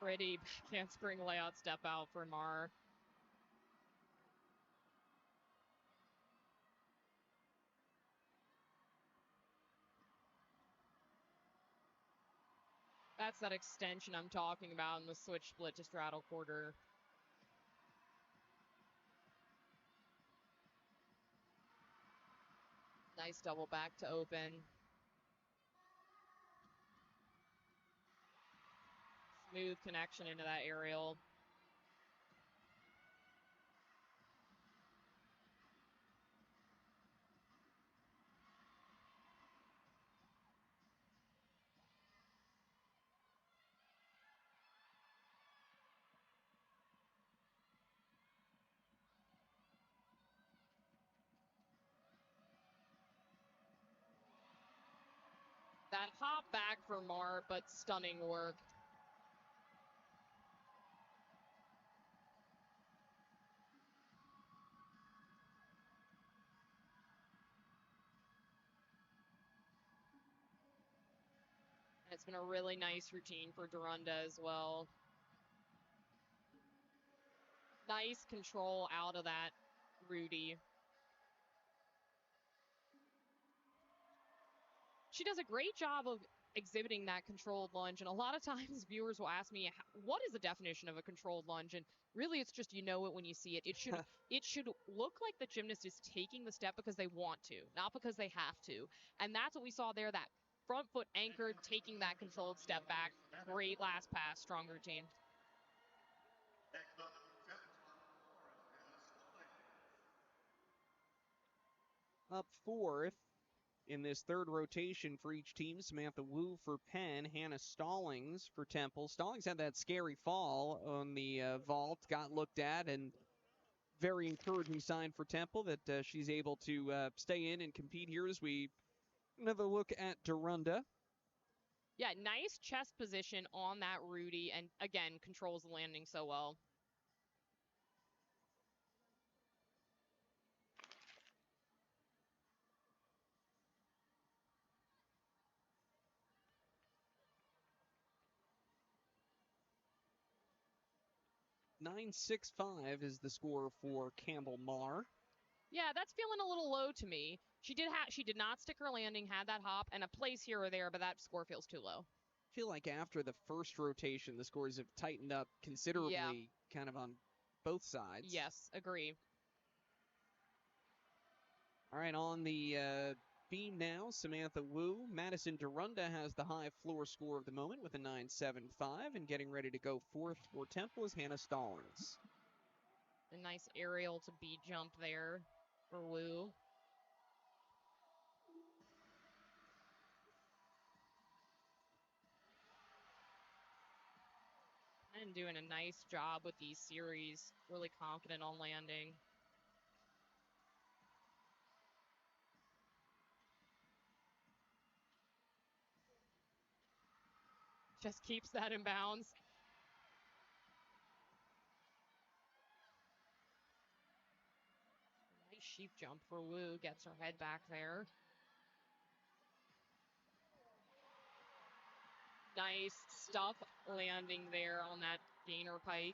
Pretty handspring layout step out for Marr. That's that extension I'm talking about in the switch split to straddle quarter. Nice double back to open. Smooth connection into that aerial. That hop back for Marr, but stunning work. And it's been a really nice routine for Derunda as well. Nice control out of that Rudy. She does a great job of exhibiting that controlled lunge. And a lot of times viewers will ask me, what is the definition of a controlled lunge? And really, it's just you know it when you see it. It should look like the gymnast is taking the step because they want to, not because they have to. And that's what we saw there, that front foot anchored, taking that controlled step back. Great last pass, strong routine. Next up, 7 on Up fourth in this third rotation for each team, Samantha Wu for Penn, Hannah Stallings for Temple. Stallings had that scary fall on the vault, got looked at, and very encouraging sign for Temple that she's able to stay in and compete here as we have a look at Dorunda. Yeah, nice chest position on that Rudy, and again, controls the landing so well. .965 is the score for Campbell Marr. Yeah, that's feeling a little low to me. She did not stick her landing, had that hop, and a place here or there, but that score feels too low. I feel like after the first rotation, the scores have tightened up considerably, kind of on both sides. Yes, agree. All right, on the beam now, Samantha Wu. Madison Dorunda has the high floor score of the moment with a 9.75, and getting ready to go fourth for Temple is Hannah Stallings. A nice aerial to beat jump there for Wu. And doing a nice job with these series. Really confident on landing. Just keeps that in bounds. Nice sheep jump for Wu. Gets her head back there. Nice stuff landing there on that gainer pike.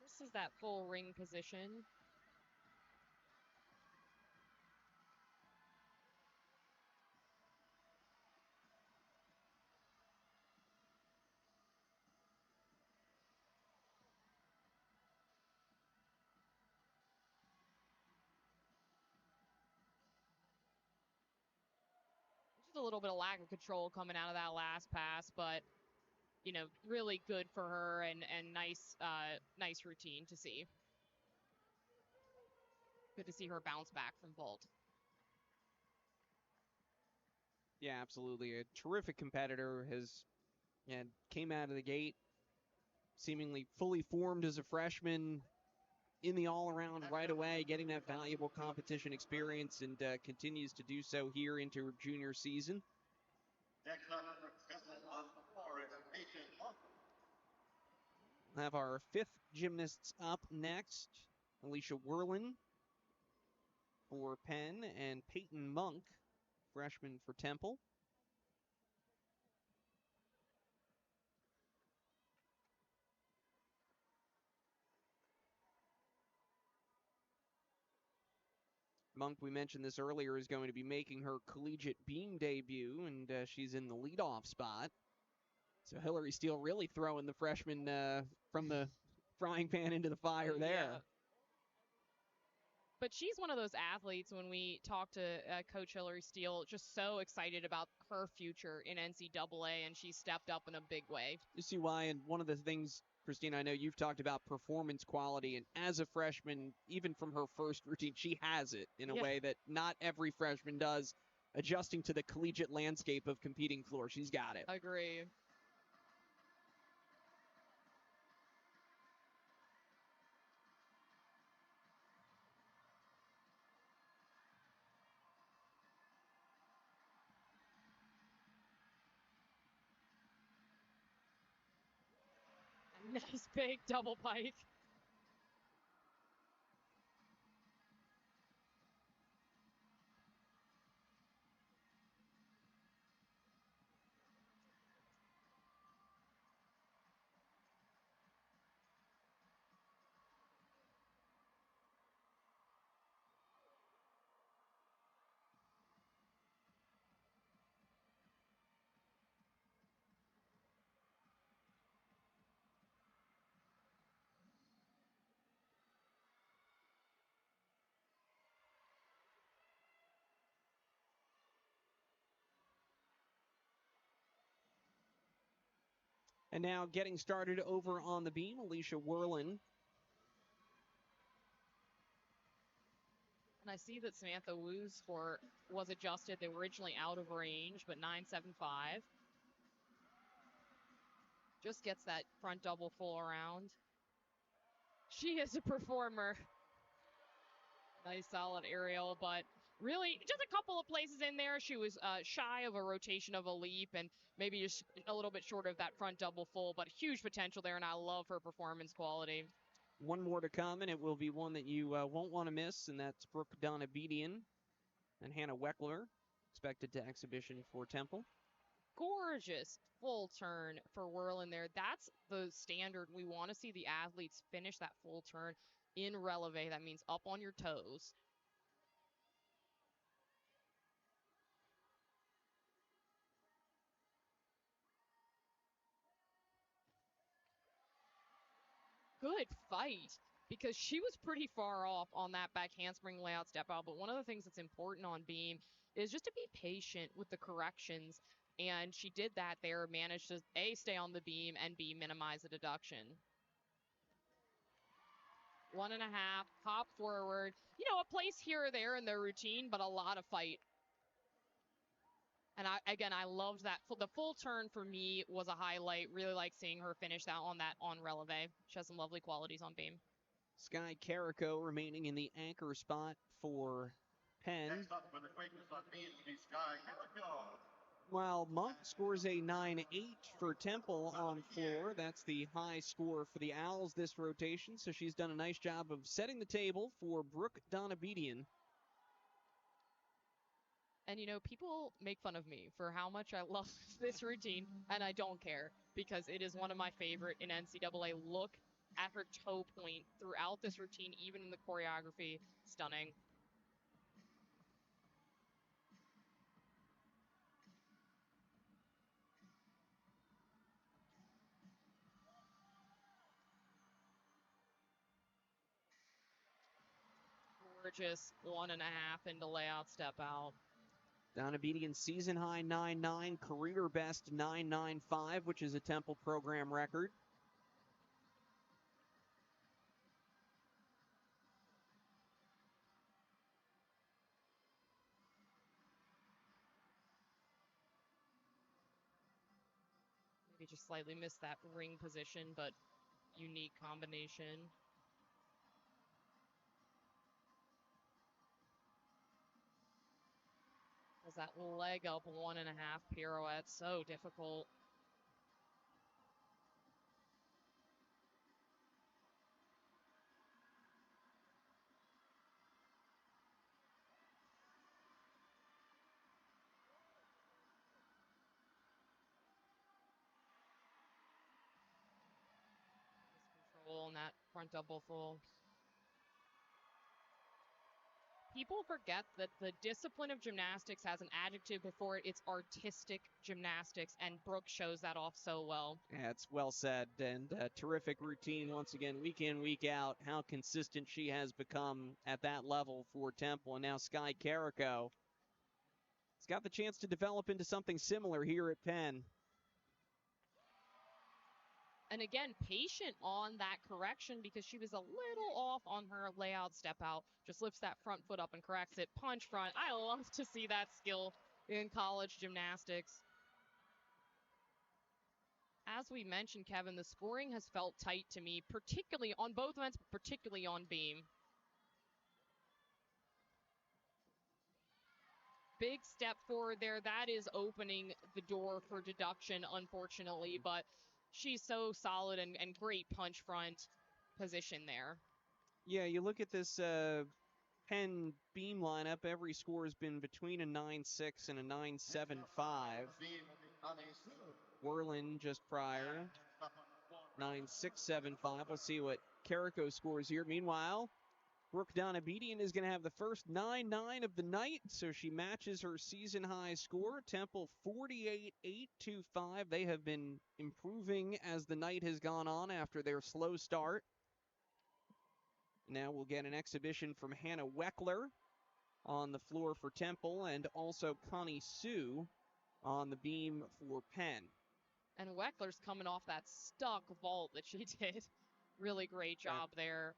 This is that full ring position. Just a little bit of lack of control coming out of that last pass, but you know, really good for her and nice routine to see. Good to see her bounce back from vault. Yeah, absolutely. A terrific competitor, came out of the gate seemingly fully formed as a freshman in the all-around right away, getting that valuable competition experience, and continues to do so here into her junior season. Next up for Temple on the floor is Peyton Monk. We'll have our fifth gymnasts up next. Alicia Werlin for Penn and Peyton Monk, freshman for Temple. Monk, we mentioned this earlier, is going to be making her collegiate beam debut, and she's in the leadoff spot. So Hillary Steele really throwing the freshman from the frying pan into the fire there. Yeah. But she's one of those athletes, when we talk to Coach Hillary Steele, just so excited about her future in NCAA, and she stepped up in a big way. You see why, and one of the things, Christina, I know you've talked about performance quality, and as a freshman, even from her first routine, she has it in a way that not every freshman does, adjusting to the collegiate landscape of competing floor. She's got it. Agree. Nice big double pike. And now getting started over on the beam, Alicia Werlin. And I see that Samantha Wu's score was adjusted. They were originally out of range, but 9.75. Just gets that front double full around. She is a performer. Nice solid aerial, but really just a couple of places in there. She was shy of a rotation of a leap and maybe just a little bit short of that front double full, but huge potential there, and I love her performance quality. One more to come, and it will be one that you won't want to miss, and that's Brooke Donabedian and Hannah Weckler, expected to exhibition for Temple. Gorgeous full turn for Werlin there. That's the standard. We want to see the athletes finish that full turn in releve. That means up on your toes. Good fight, because she was pretty far off on that back handspring layout step out. But one of the things that's important on beam is just to be patient with the corrections. And she did that there, managed to A, stay on the beam, and B, minimize the deduction. 1.5, hop forward. You know, a place here or there in the routine, but a lot of fight. And I loved that. The full turn for me was a highlight. Really like seeing her finish that on releve. She has some lovely qualities on beam. Sky Carrico remaining in the anchor spot for Penn. Next up for the Quakers on beam will be Sky Carrico. While Monk scores a 9.8 for Temple on floor. That's the high score for the Owls this rotation, so she's done a nice job of setting the table for Brooke Donabedian. And, you know, people make fun of me for how much I love this routine, and I don't care, because it is one of my favorite in NCAA. Look at her toe point throughout this routine, even in the choreography. Stunning. Gorgeous 1.5 into layout step out. Donabedian season high 9.9, career best 9.95, which is a Temple program record. Maybe just slightly missed that ring position, but unique combination. Does that leg up 1.5 pirouette, so difficult. Control on that front double full. People forget that the discipline of gymnastics has an adjective before it. It's artistic gymnastics, and Brooke shows that off so well. Yeah, it's well said, and a terrific routine once again, week in, week out, how consistent she has become at that level for Temple. And now Sky Carrico has got the chance to develop into something similar here at Penn. And again, patient on that correction, because she was a little off on her layout step out. Just lifts that front foot up and corrects it. Punch front. I love to see that skill in college gymnastics. As we mentioned, Kevin, the scoring has felt tight to me, particularly on both ends, but particularly on beam. Big step forward there. That is opening the door for deduction, unfortunately, but she's so solid and great punch front position there. Yeah, you look at this Penn beam lineup, every score has been between a 9.6 and a 9.75. Werlin just prior, 9.675. We'll see what Carrico scores here. Meanwhile, Brooke Donabedian is going to have the first 9.9 of the night, so she matches her season high score. Temple 48.825. They have been improving as the night has gone on after their slow start. Now we'll get an exhibition from Hannah Weckler on the floor for Temple, and also Connie Sue on the beam for Penn. And Weckler's coming off that stuck vault that she did. Really great job there.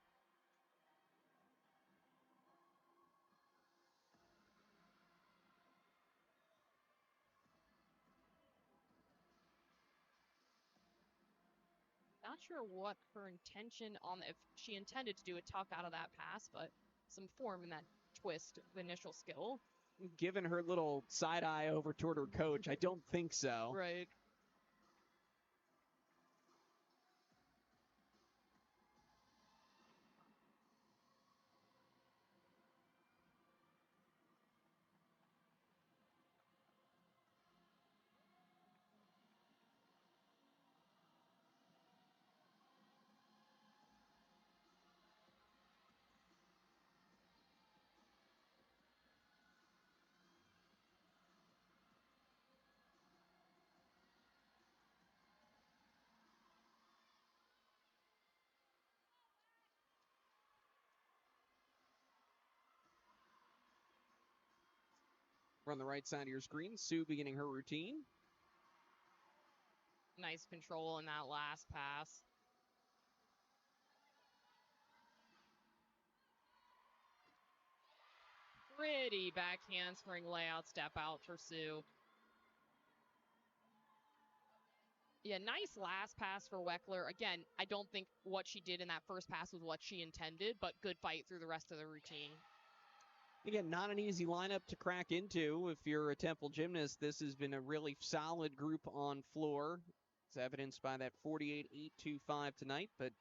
Not sure what her intention on, if she intended to do a tuck out of that pass, but some form in that twist, the initial skill. Given her little side eye over toward her coach, I don't think so. Right. On the right side of your screen, Sue beginning her routine. Nice control in that last pass. Pretty back handspring layout step out for Sue. Yeah, nice last pass for Weckler. Again, I don't think what she did in that first pass was what she intended, but good fight through the rest of the routine. Again, not an easy lineup to crack into if you're a Temple gymnast. This has been a really solid group on floor. It's evidenced by that 48-8-2-5 tonight, but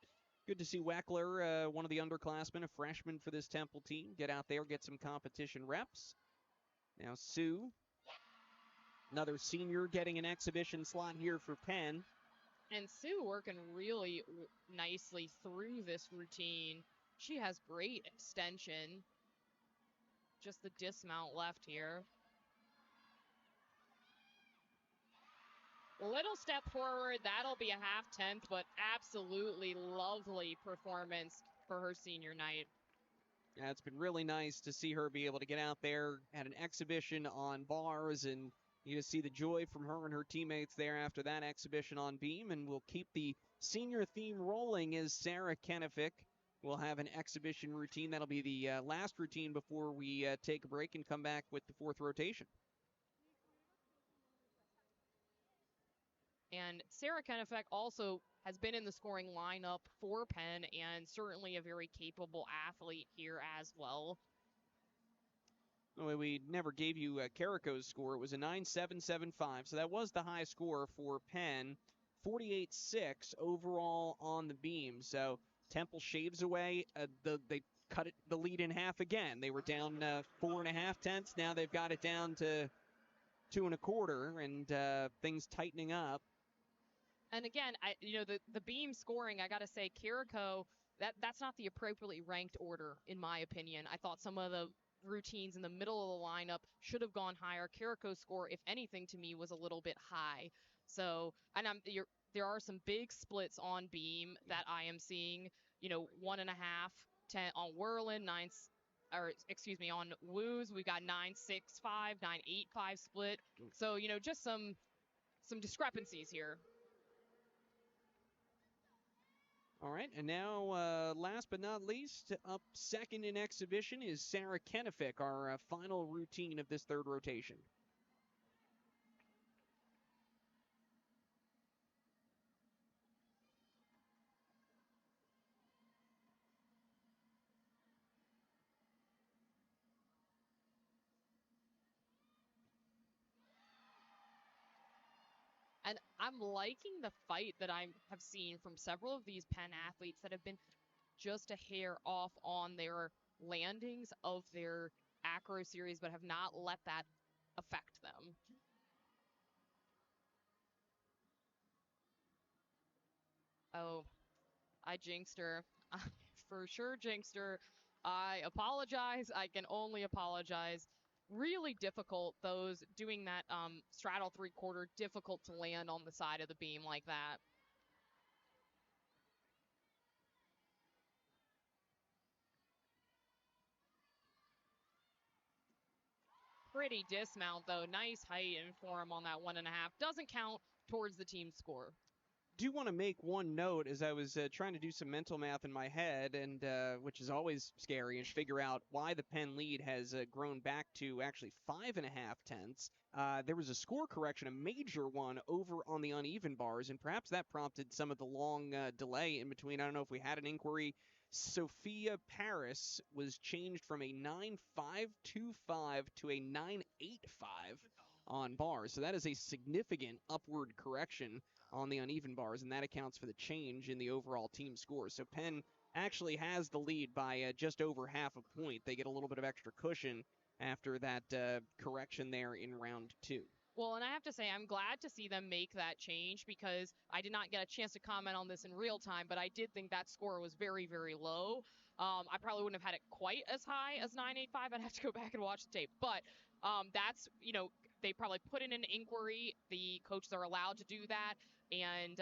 good to see Weckler, one of the underclassmen, a freshman for this Temple team, get out there, get some competition reps. Now Sue, another senior, getting an exhibition slot here for Penn. And Sue working really nicely through this routine. She has great extension. Just the dismount left here. Little step forward, that'll be a half tenth, but absolutely lovely performance for her senior night. Yeah, it's been really nice to see her be able to get out there at an exhibition on bars, and you just see the joy from her and her teammates there after that exhibition on beam. And we'll keep the senior theme rolling as Sarah Kenefick will have an exhibition routine. That'll be the last routine before we take a break and come back with the fourth rotation. And Sarah Kenefick also has been in the scoring lineup for Penn and certainly a very capable athlete here as well. We never gave you Carrico's score. It was a 9.775, so that was the high score for Penn. 48-6 overall on the beam. So Temple shaves away. They cut the lead in half again. They were down 4.5 tenths. Now they've got it down to 2 1/4, and things tightening up. And again, the beam scoring, I got to say, Kiriko, that's not the appropriately ranked order, in my opinion. I thought some of the routines in the middle of the lineup should have gone higher. Kiriko's score, if anything, to me was a little bit high. So, and there are some big splits on beam that I am seeing. 1.5, 10 on Whirlin, on Woos, we got 9.65, 9.85 split. So, just some discrepancies here. All right, and now, last but not least, up second in exhibition is Sarah Kenefick, our final routine of this third rotation. And I'm liking the fight that I have seen from several of these Penn athletes that have been just a hair off on their landings of their acro series, but have not let that affect them. Oh, I jinxed her. I for sure jinxed her. I apologize. I can only apologize. Really difficult, those doing that straddle 3/4, difficult to land on the side of the beam like that. Pretty dismount though. Nice height and form on that 1.5. Doesn't count towards the team score. Do want to make one note as I was trying to do some mental math in my head, and which is always scary, and figure out why the Penn lead has grown back to actually 5.5 tenths. There was a score correction, a major one, over on the uneven bars, and perhaps that prompted some of the long delay in between. I don't know if we had an inquiry. Sophia Paris was changed from a 9.525 to a 9.85 on bars, so that is a significant upward correction on the uneven bars, and that accounts for the change in the overall team score. So Penn actually has the lead by just over half a point. They get a little bit of extra cushion after that correction there in round 2. Well, and I have to say, I'm glad to see them make that change because I did not get a chance to comment on this in real time, but I did think that score was very, very low. I probably wouldn't have had it quite as high as 9.85. I'd have to go back and watch the tape. But that's, they probably put in an inquiry. The coaches are allowed to do that. And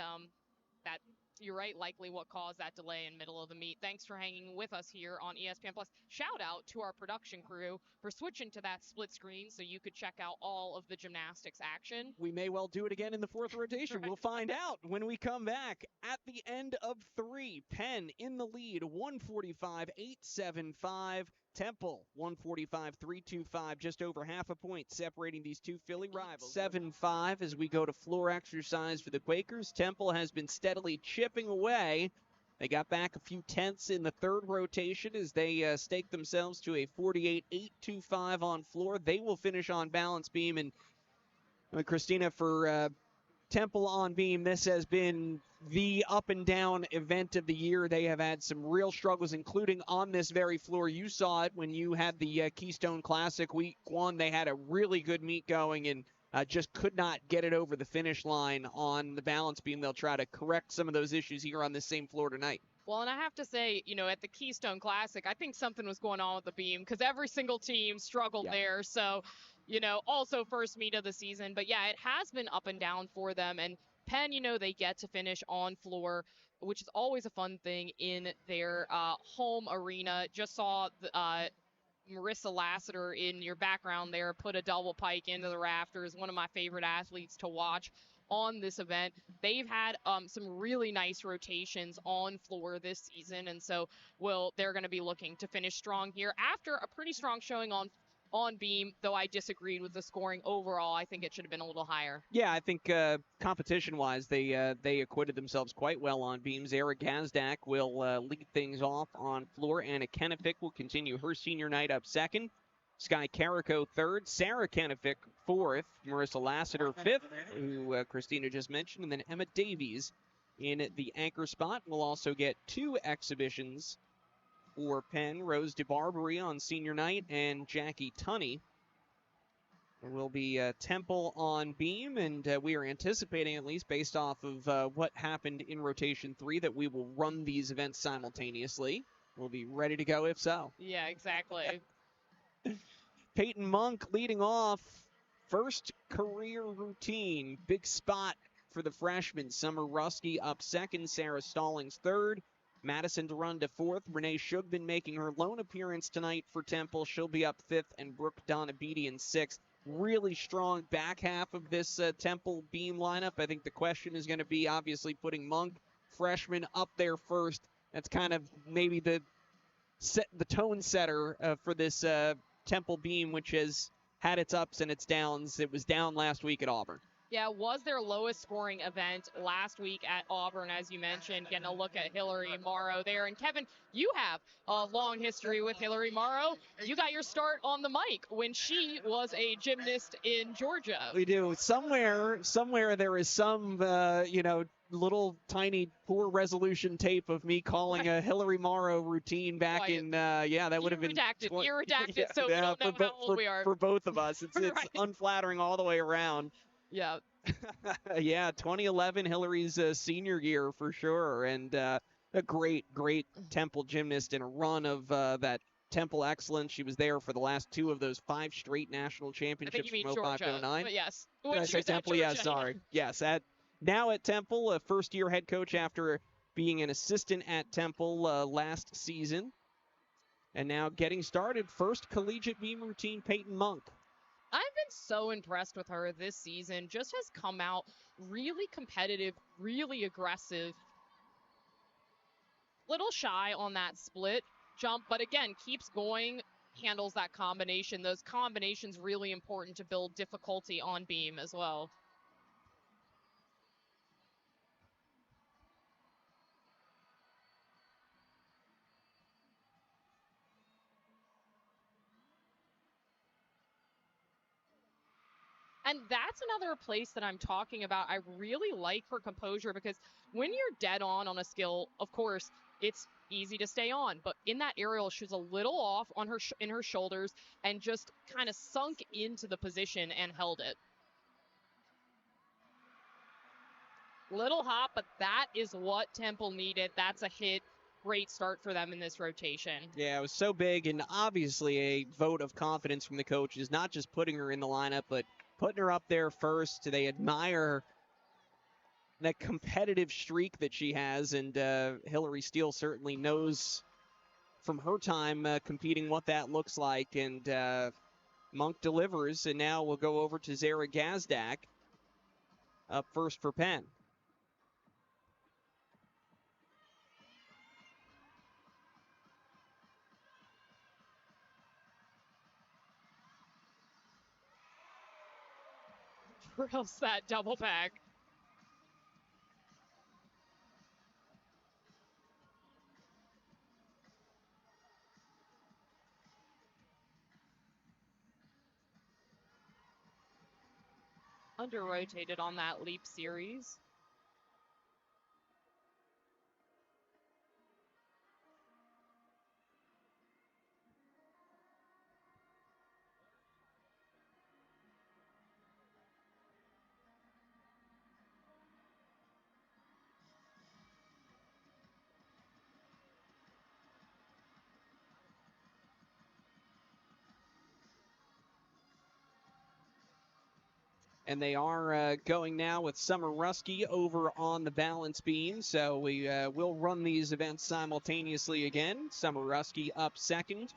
that, you're right, likely what caused that delay in middle of the meet. Thanks for hanging with us here on ESPN Plus. Shout out to our production crew for switching to that split screen so you could check out all of the gymnastics action. We may well do it again in the 4th rotation. Right. We'll find out when we come back. At the end of 3, Penn in the lead, 145.875. Temple, 145.325, just over half a point separating these two Philly rivals. 7-5 as we go to floor exercise for the Quakers. Temple has been steadily chipping away. They got back a few tenths in the 3rd rotation as they stake themselves to a 48.825 on floor. They will finish on balance beam. And Christina, for Temple on beam, this has been the up and down event of the year. They have had some real struggles, including on this very floor. You saw it when you had the Keystone Classic week 1. They had a really good meet going and just could not get it over the finish line on the balance beam. They'll try to correct some of those issues here on this same floor tonight. Well, and I have to say, at the Keystone Classic, I think something was going on with the beam because every single team struggled there. So, also first meet of the season. But, yeah, it has been up and down for them. And Penn, they get to finish on floor, which is always a fun thing in their home arena. Just saw Marissa Lassiter in your background there put a double pike into the rafters. One of my favorite athletes to watch on this event. They've had some really nice rotations on floor this season, and so they're going to be looking to finish strong here after a pretty strong showing on beam, though I disagreed with the scoring overall. I think it should have been a little higher. Yeah, I think competition-wise, they acquitted themselves quite well on beams. Eric Gazdak will lead things off on floor. Anna Kennefic will continue her senior night up 2nd. Sky Carrico 3rd, Sarah Kennefic 4th, Marissa Lassiter 5th, who Christina just mentioned, and then Emma Davies in the anchor spot. We'll also get 2 exhibitions for Penn. Rose DeBarbery on senior night and Jackie Tunney. There will be Temple on beam, and we are anticipating, at least based off of what happened in rotation 3, that we will run these events simultaneously. We'll be ready to go if so. Yeah, exactly. Peyton Monk leading off, first career routine. Big spot for the freshman. Summer Rusky up 2nd, Sarah Stallings 3rd, Madison Durunda 4th, Renee Shugden making her lone appearance tonight for Temple. She'll be up 5th, and Brooke Donabedian 6th. Really strong back half of this Temple beam lineup. I think the question is going to be obviously putting Monk, freshman, up there first. That's kind of maybe the tone setter for this Temple beam, which has had its ups and its downs. It was down last week at Auburn. Yeah, it was their lowest scoring event last week at Auburn, as you mentioned, getting a look at Hillary Morrow there. And Kevin, you have a long history with Hillary Morrow. You got your start on the mic when she was a gymnast in Georgia. We do. Somewhere there is some, little tiny poor resolution tape of me calling a Hillary Morrow routine back in, that would have been. You're redacted, so we don't know how old we are. For both of us. It's right. Unflattering all the way around. Yeah. Yeah, 2011, Hillary's senior year for sure, and a great Temple gymnast in a run of that Temple excellence. She was there for the last 2 of those 5 straight national championships from 05 to 09. But yes. Did I say Temple? Yeah, sorry. Yes, now at Temple, a first-year head coach after being an assistant at Temple last season, and now getting started. First collegiate beam routine, Peyton Monk. I'm been so impressed with her this season. Just has come out really competitive, really aggressive. Little shy on that split jump, but again, keeps going, handles that combination. Those combinations really important to build difficulty on beam as well. And that's another place that I'm talking about. I really like her composure, because when you're dead on a skill, of course, it's easy to stay on. But in that aerial, she was a little off on her in her shoulders and just kind of sunk into the position and held it. Little hop, but that is what Temple needed. That's a hit. Great start for them in this rotation. Yeah, it was so big, and obviously a vote of confidence from the coaches, not just putting her in the lineup, but putting her up there first. They admire that competitive streak that she has, and Hillary Steele certainly knows from her time competing what that looks like, and Monk delivers, and now we'll go over to Zara Gazdak up first for Penn. Drills that double back. Under rotated on that leap series. And they are going now with Summer Rusky over on the balance beam. So we will run these events simultaneously again. Summer Rusky up second.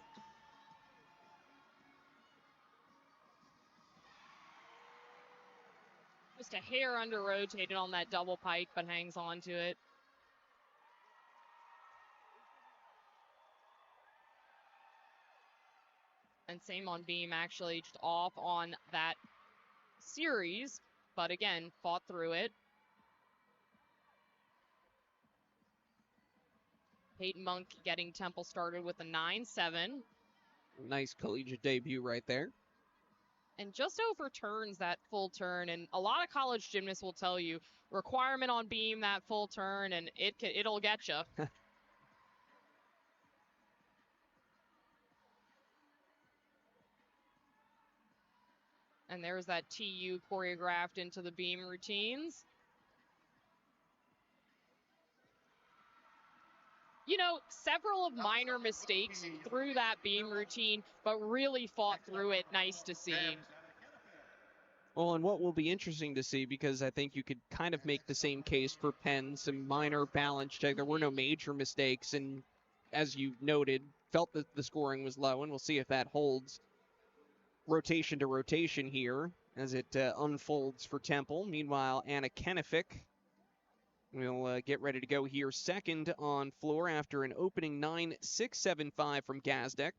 Just a hair under rotated on that double pike, but hangs on to it. And same on beam, actually, just off on that series, but again, fought through it. Peyton Monk getting Temple started with a 9-7. Nice collegiate debut right there. And just overturns that full turn. And a lot of college gymnasts will tell you, requirement on beam, that full turn, and it'll get you. And there's that TU choreographed into the beam routines. You know, several of minor mistakes through that beam routine, but really fought through it. Nice to see. Well, and what will be interesting to see, because I think you could kind of make the same case for Penn, some minor balance check. There were no major mistakes, and as you noted, felt that the scoring was low, and we'll see if that holds rotation to rotation here as it unfolds for Temple. Meanwhile, Anna Kennefic will get ready to go here second on floor after an opening 9.675 from Gazdak.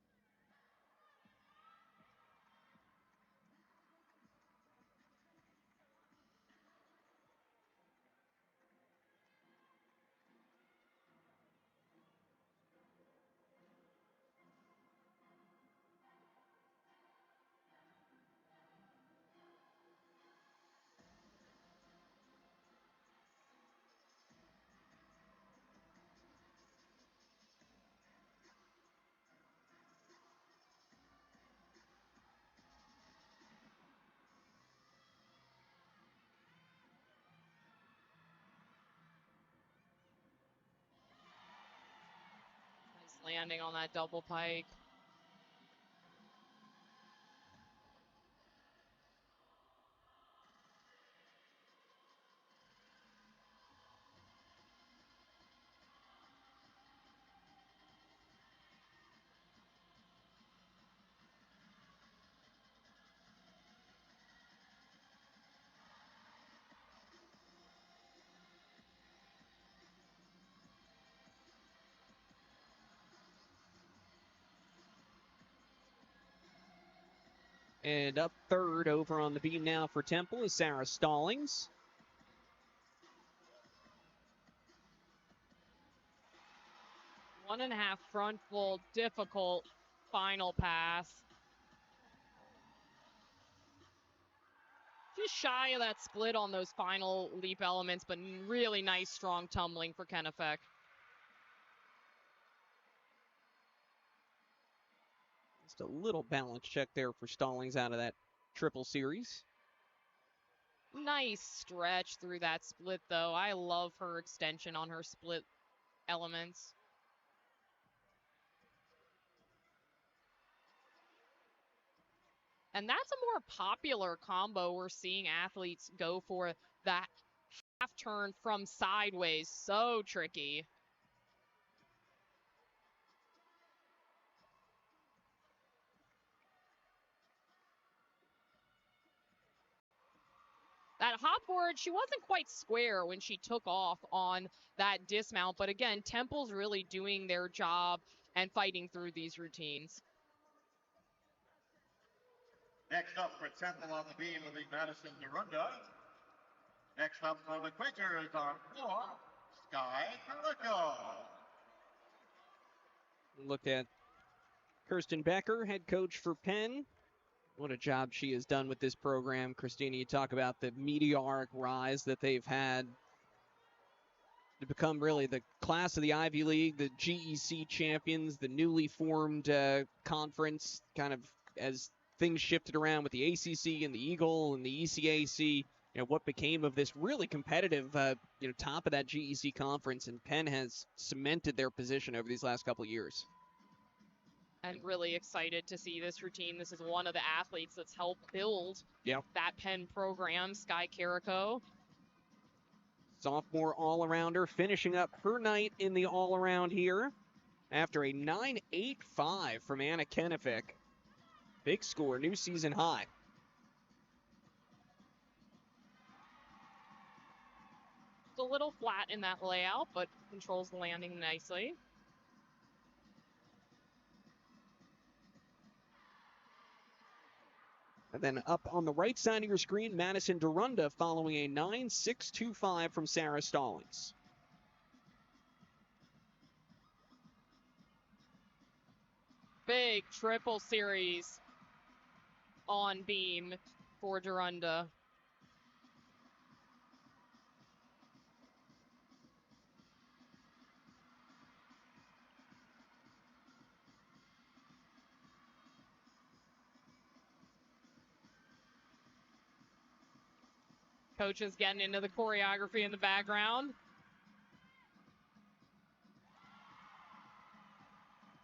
Landing on that double pike. And up third over on the beam now for Temple is Sarah Stallings. One and a half front full, difficult final pass. Just shy of that split on those final leap elements, but really nice, strong tumbling for Kennebec. Just a little balance check there for Stallings out of that triple series. Nice stretch through that split, though. I love her extension on her split elements. And that's a more popular combo we're seeing athletes go for, that half turn from sideways. So tricky. That hop forward, she wasn't quite square when she took off on that dismount. But again, Temple's really doing their job and fighting through these routines. Next up for Temple on the beam will be Madison Derunda. Next up for the Quakers on floor, Sky Calico. Look at Kirsten Becker, head coach for Penn. What a job she has done with this program. Christina, you talk about the meteoric rise that they've had to become really the class of the Ivy League, the GEC champions, the newly formed conference, kind of as things shifted around with the ACC and the Eagle and the ECAC. What became of this really competitive, top of that GEC conference, and Penn has cemented their position over these last couple of years. And really excited to see this routine. This is one of the athletes that's helped build that Penn program, Sky Carico. Sophomore all-arounder finishing up her night in the all-around here after a 9.85 from Anna Kennebec. Big score, new season high. It's a little flat in that layout, but controls the landing nicely. And then up on the right side of your screen, Madison Derunda following a 9.625 from Sarah Stallings. Big triple series on beam for Derunda. Coach is getting into the choreography in the background.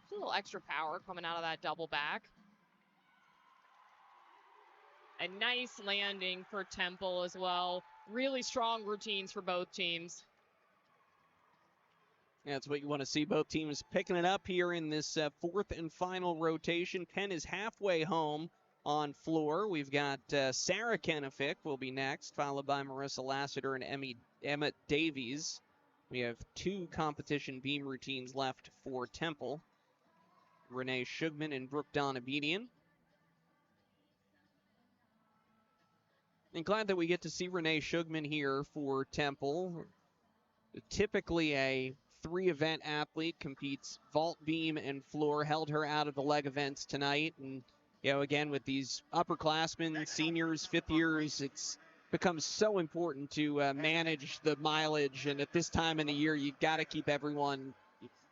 Just a little extra power coming out of that double back. A nice landing for Temple as well. Really strong routines for both teams. Yeah, that's what you want to see. Both teams picking it up here in this fourth and final rotation. Penn is halfway home on floor. We've got Sarah Kennebec will be next, followed by Marissa Lassiter and Emmett Davies. We have two competition beam routines left for Temple. Renee Shugman and Brooke Donabedian. And glad that we get to see Renee Shugman here for Temple. Typically a three-event athlete, competes vault, beam, and floor. Held her out of the leg events tonight. And, again, with these upperclassmen, seniors, fifth years, it's becomes so important to manage the mileage. And at this time in the year, you got to keep everyone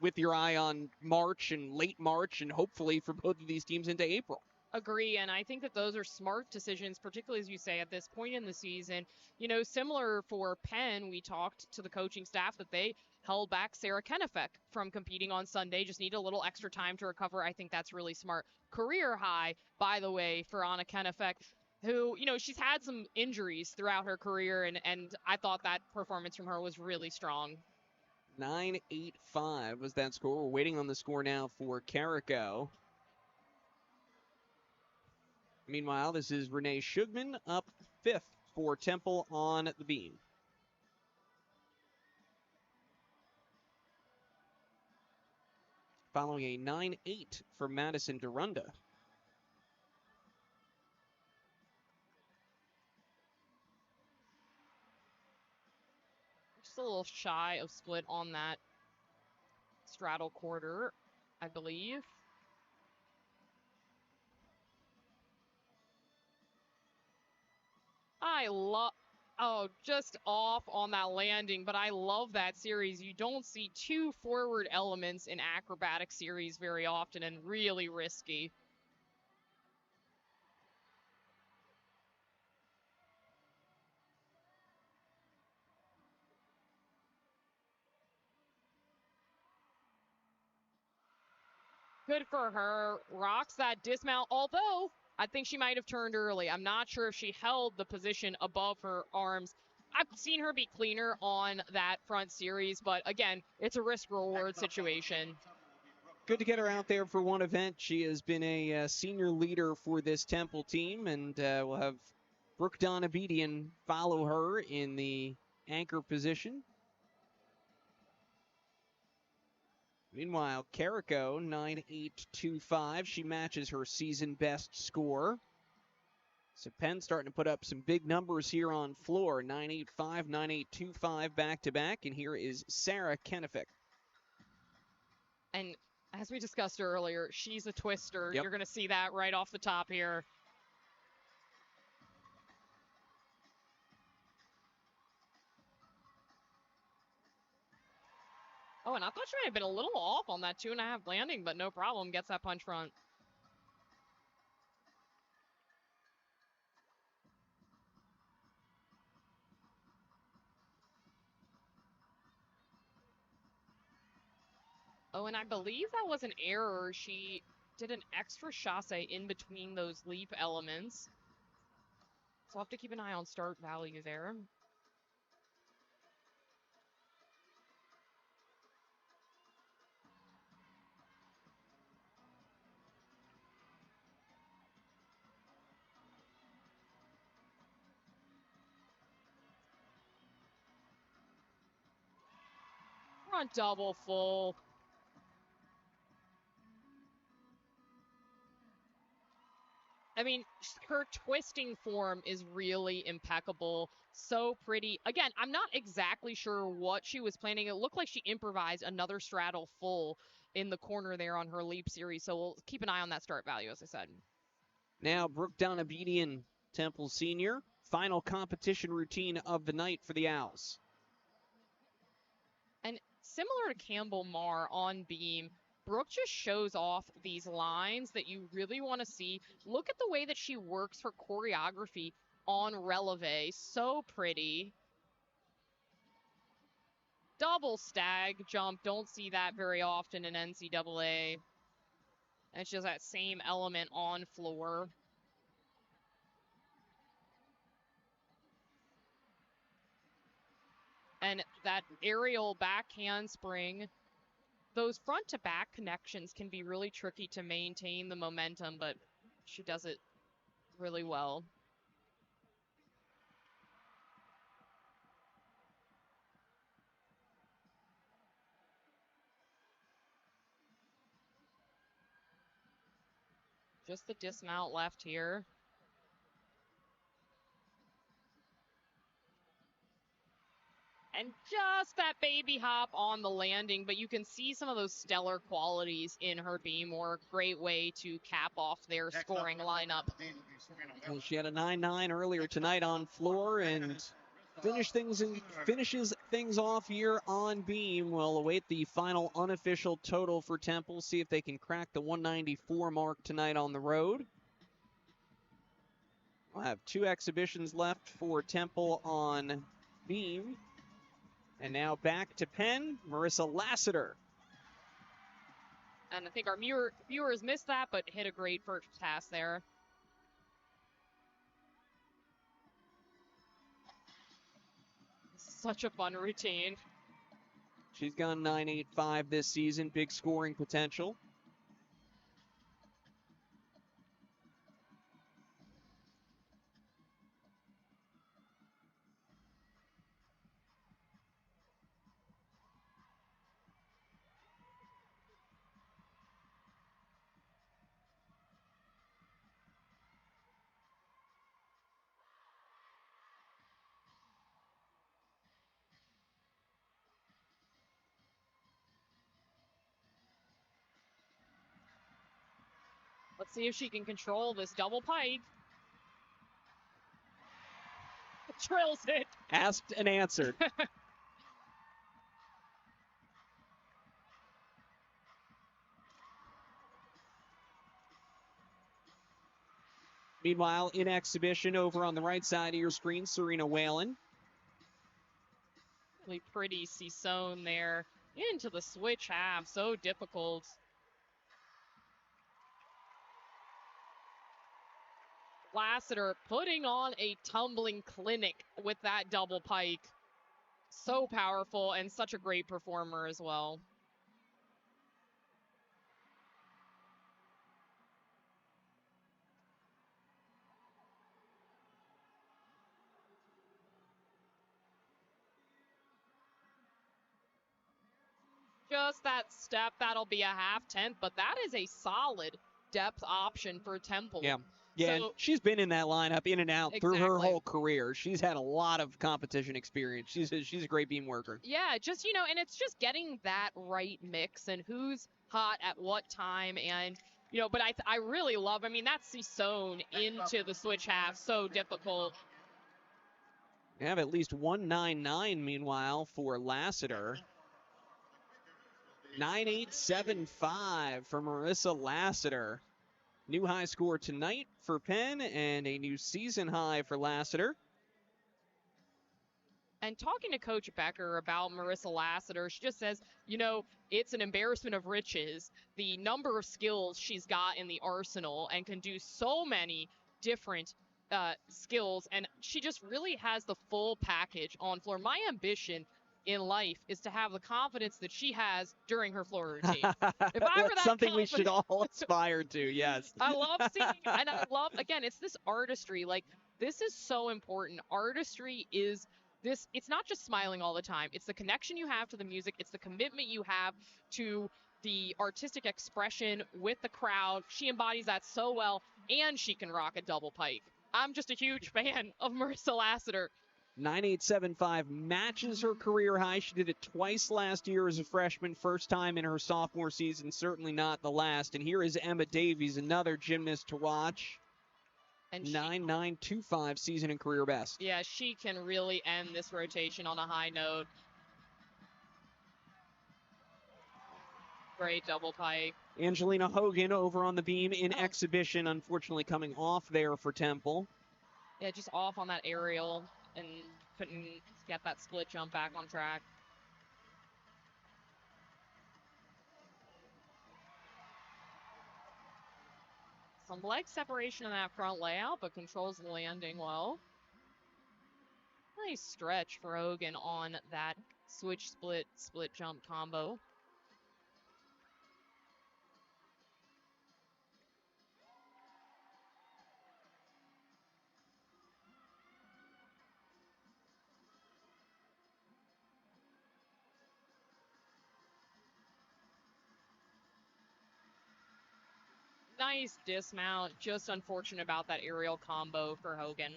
with your eye on March and late March, and hopefully for both of these teams into April. Agree, and I think that those are smart decisions, particularly as you say at this point in the season. Similar for Penn, we talked to the coaching staff that they held back Sarah Kennebec from competing on Sunday, just need a little extra time to recover. I think that's really smart. Career high, by the way, for Anna Kennebec, who, she's had some injuries throughout her career, and I thought that performance from her was really strong. 9.85 was that score. We're waiting on the score now for Carico. Meanwhile, this is Renee Shugman up fifth for Temple on the beam. Following a 9.8 for Madison Derunda. just a little shy of split on that straddle quarter, I believe. Just off on that landing, but I love that series. You don't see two forward elements in acrobatic series very often, and really risky. Good for her. Rocks that dismount, although I think she might have turned early. I'm not sure if she held the position above her arms. I've seen her be cleaner on that front series, but again, it's a risk-reward situation. Good to get her out there for one event. She has been a senior leader for this Temple team, and we'll have Brooke Donabedian follow her in the anchor position. Meanwhile, Carrico, 9.825. She matches her season best score. So Penn starting to put up some big numbers here on floor. 9.85, 9.825 back-to-back. And here is Sarah Kennefic. And as we discussed earlier, she's a twister. Yep. You're going to see that right off the top here. Oh, and I thought she might have been a little off on that 2.5 landing, but no problem. Gets that punch front. Oh, and I believe that was an error. She did an extra chasse in between those leap elements. So I'll have to keep an eye on start value there. Front double full. I mean, her twisting form is really impeccable. So pretty. Again, I'm not exactly sure what she was planning. It looked like she improvised another straddle full in the corner there on her leap series. So we'll keep an eye on that start value, as I said. Now, Brooke Donabedian, Temple senior. Final competition routine of the night for the Owls. And similar to Campbell Marr on beam, Brooke just shows off these lines that you really want to see. Look at the way that she works her choreography on releve. So pretty. Double stag jump. Don't see that very often in NCAA. And it's just that same element on floor. And that aerial back handspring. Those front to back connections can be really tricky to maintain the momentum, but she does it really well. Just the dismount left here. And just that baby hop on the landing, but you can see some of those stellar qualities in her beam work. Great way to cap off their scoring lineup. Well, she had a 9.9 earlier tonight on floor and finishes things off here on beam. We'll await the final unofficial total for Temple, see if they can crack the 194 mark tonight on the road. We'll have 2 exhibitions left for Temple on beam. And now back to Penn, Marissa Lassiter. And I think our viewers missed that, but hit a great first pass there. Such a fun routine. She's gone 9.85 this season, big scoring potential. Let's see if she can control this double pike. Trills it. Asked and answered. Meanwhile, in exhibition over on the right side of your screen, Serena Whalen. Really pretty Sissone there into the switch half. So difficult. Lassiter putting on a tumbling clinic with that double pike. So powerful and such a great performer as well. Just that step, that'll be a half tenth, but that is a solid depth option for Temple. Yeah. Yeah, So, and she's been in that lineup in and out through her Exactly. whole career. She's had a lot of competition experience. She's a great beam worker. yeah, just, and it's just getting that right mix and who's hot at what time. And, but I really love, that's Sissone into the switch half. So difficult. We have at least 199, meanwhile, for Lassiter. 9875 for Marissa Lassiter. New high score tonight for Penn and a new season high for Lassiter. And talking to Coach Becker about Marissa Lassiter, she just says, it's an embarrassment of riches, the number of skills she's got in the arsenal and can do so many different skills. And she just really has the full package on floor. My ambition in life is to have the confidence that she has during her floor routine. If I were That's that something we should confident- all aspire to, yes. I love seeing, and I love, again, it's this artistry. Like, this is so important. Artistry is this, it's not just smiling all the time. It's the connection you have to the music. It's the commitment you have to the artistic expression with the crowd. She embodies that so well, and she can rock a double pike. I'm just a huge fan of Marissa Lassiter. 9875 matches her career high. She did it twice last year as a freshman, first time in her sophomore season, certainly not the last. And here is Emma Davies, another gymnast to watch. And 9925 season and career best. Yeah, she can really end this rotation on a high note. Great double pike. Angelina Hogan over on the beam in exhibition, unfortunately coming off there for Temple. Yeah, just off on that aerial and couldn't get that split jump back on track. Some leg separation in that front layout, but controls the landing well. Nice stretch for Hogan on that switch split jump combo. Nice dismount. Just unfortunate about that aerial combo for Hogan.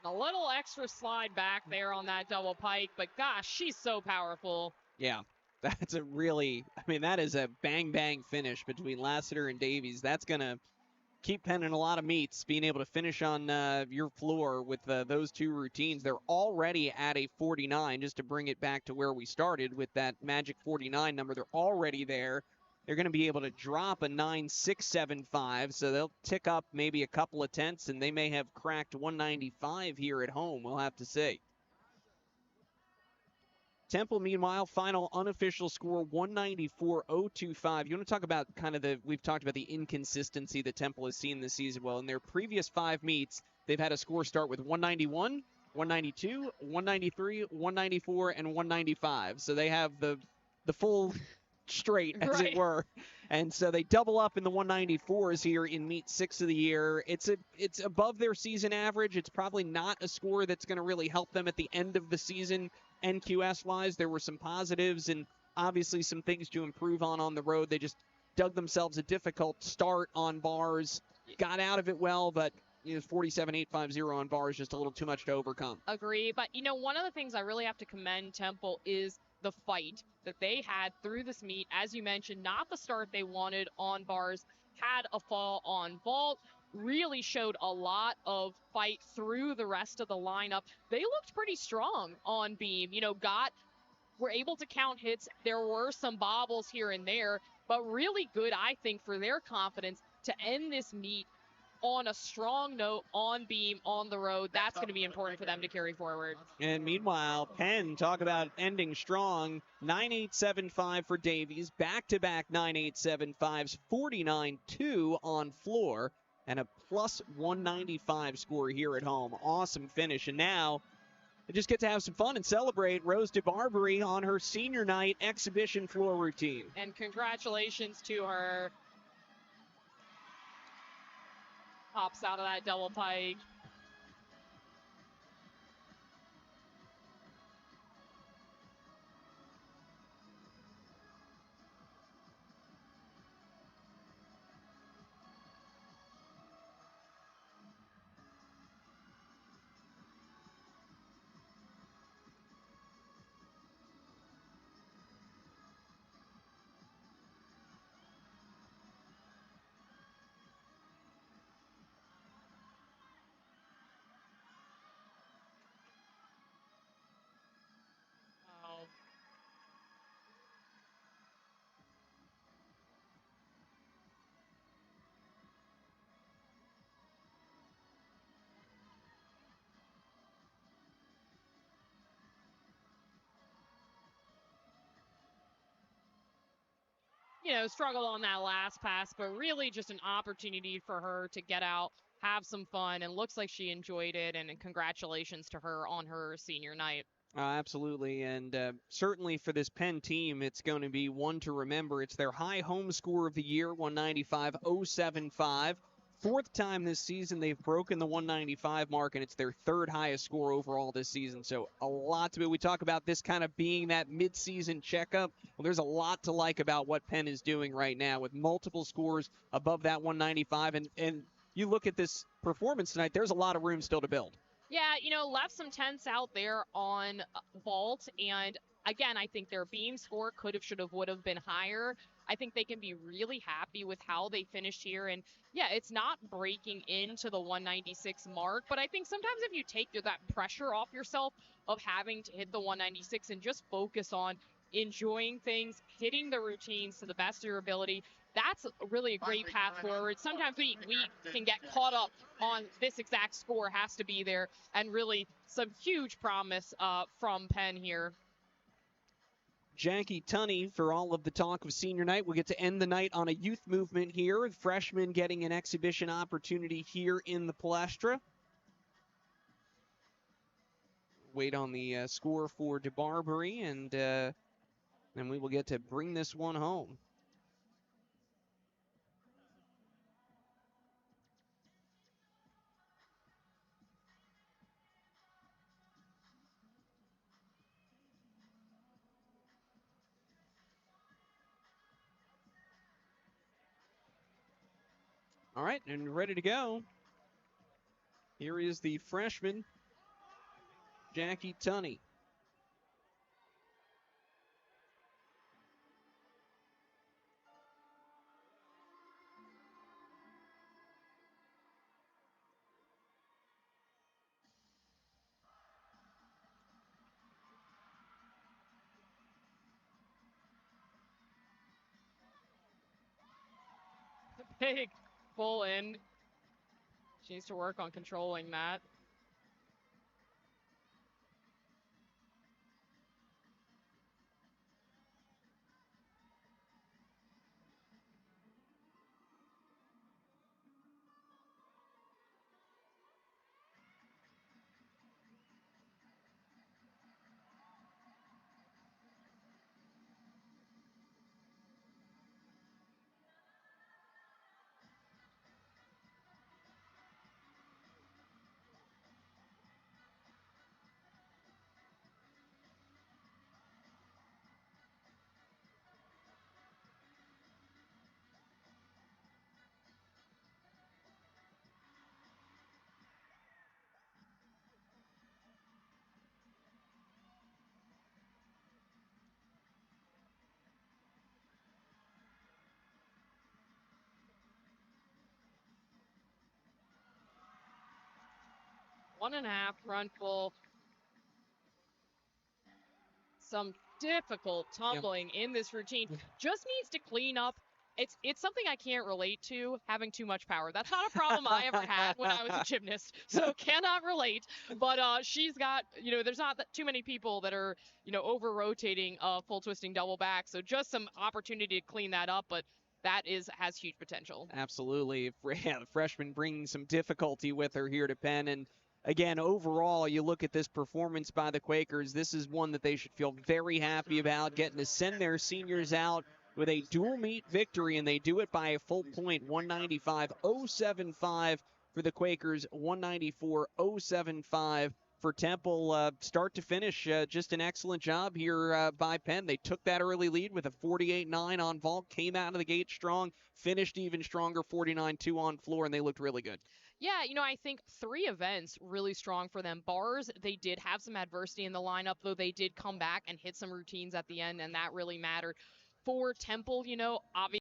A little extra slide back there on that double pike, but gosh, she's so powerful. Yeah, that's a really, that is a bang-bang finish between Lassiter and Davies. That's going to keep Penn in a lot of meets, being able to finish on your floor with those two routines. They're already at a 49, just to bring it back to where we started with that magic 49 number. They're already there. They're going to be able to drop a 9.675, so they'll tick up maybe a couple of tenths, and they may have cracked 195 here at home. We'll have to see. Temple, meanwhile, final unofficial score 194.025. You want to talk about we've talked about the inconsistency that Temple has seen this season. Well, in their previous 5 meets, they've had a score start with 191, 192, 193, 194, and 195. So they have the full straight, as it were. And so they double up in the 194s here in meet 6 of the year. It's above their season average. It's probably not a score that's going to really help them at the end of the season. NQS-wise, there were some positives and obviously some things to improve on the road. They just dug themselves a difficult start on bars, got out of it well, but 47-8-5-0 on bars, just a little too much to overcome. Agree. But, one of the things I really have to commend Temple is the fight that they had through this meet. As you mentioned, not the start they wanted on bars, had a fall on vault, really showed a lot of fight through the rest of the lineup. They looked pretty strong on beam, were able to count hits. There were some bobbles here and there, but really good, I think, for their confidence to end this meet on a strong note, on beam, on the road. That's going to be important for them to carry forward. And meanwhile, Penn, talk about ending strong. 9.875 for Davies, back-to-back 9.875s, 49-2 on floor, and a plus 195 score here at home. Awesome finish. And now they just get to have some fun and celebrate Rose DeBarbery on her senior night exhibition floor routine. And congratulations to her. Pops out of that double pike. Struggled on that last pass, but really just an opportunity for her to get out, have some fun, and looks like she enjoyed it, and congratulations to her on her senior night. Absolutely, and certainly for this Penn team, it's going to be one to remember. It's their high home score of the year, 195.075. Fourth time this season they've broken the 195 mark, and it's their third highest score overall this season. So a lot to be. We talk about this kind of being that midseason checkup. Well, there's a lot to like about what Penn is doing right now with multiple scores above that 195. And you look at this performance tonight, there's a lot of room still to build. Yeah, left some tents out there on vault, and again, I think their beam score could have, should have, would have been higher. I think they can be really happy with how they finished here, and yeah, it's not breaking into the 196 mark, but I think sometimes if you take that pressure off yourself of having to hit the 196 and just focus on enjoying things, hitting the routines to the best of your ability, that's really a great path forward. Sometimes we can get caught up on this exact score has to be there, and really some huge promise from Penn here. Jackie Tunney, for all of the talk of senior night, we'll get to end the night on a youth movement here. Freshmen getting an exhibition opportunity here in the Palestra. Wait on the score for DeBarbery, and then we will get to bring this one home. All right, and ready to go. Here is the freshman, Jackie Tunney. Big full in. She needs to work on controlling that. 1.5 front full. Some difficult tumbling in this routine. Just needs to clean up. It's something I can't relate to, having too much power. That's not a problem I ever had when I was a gymnast, so cannot relate. But she's got, there's not too many people that are, over rotating full twisting double back. So just some opportunity to clean that up, but that has huge potential. Absolutely. Yeah, the freshman bringing some difficulty with her here to Penn. And again, overall, you look at this performance by the Quakers, this is one that they should feel very happy about, getting to send their seniors out with a dual meet victory, and they do it by a full point, 195.075 for the Quakers, 194.075 for Temple. Start to finish, just an excellent job here by Penn. They took that early lead with a 48-9 on vault, came out of the gate strong, finished even stronger, 49-2 on floor, and they looked really good. Yeah, I think 3 events really strong for them. Bars, they did have some adversity in the lineup, though they did come back and hit some routines at the end, and that really mattered. For Temple, obviously,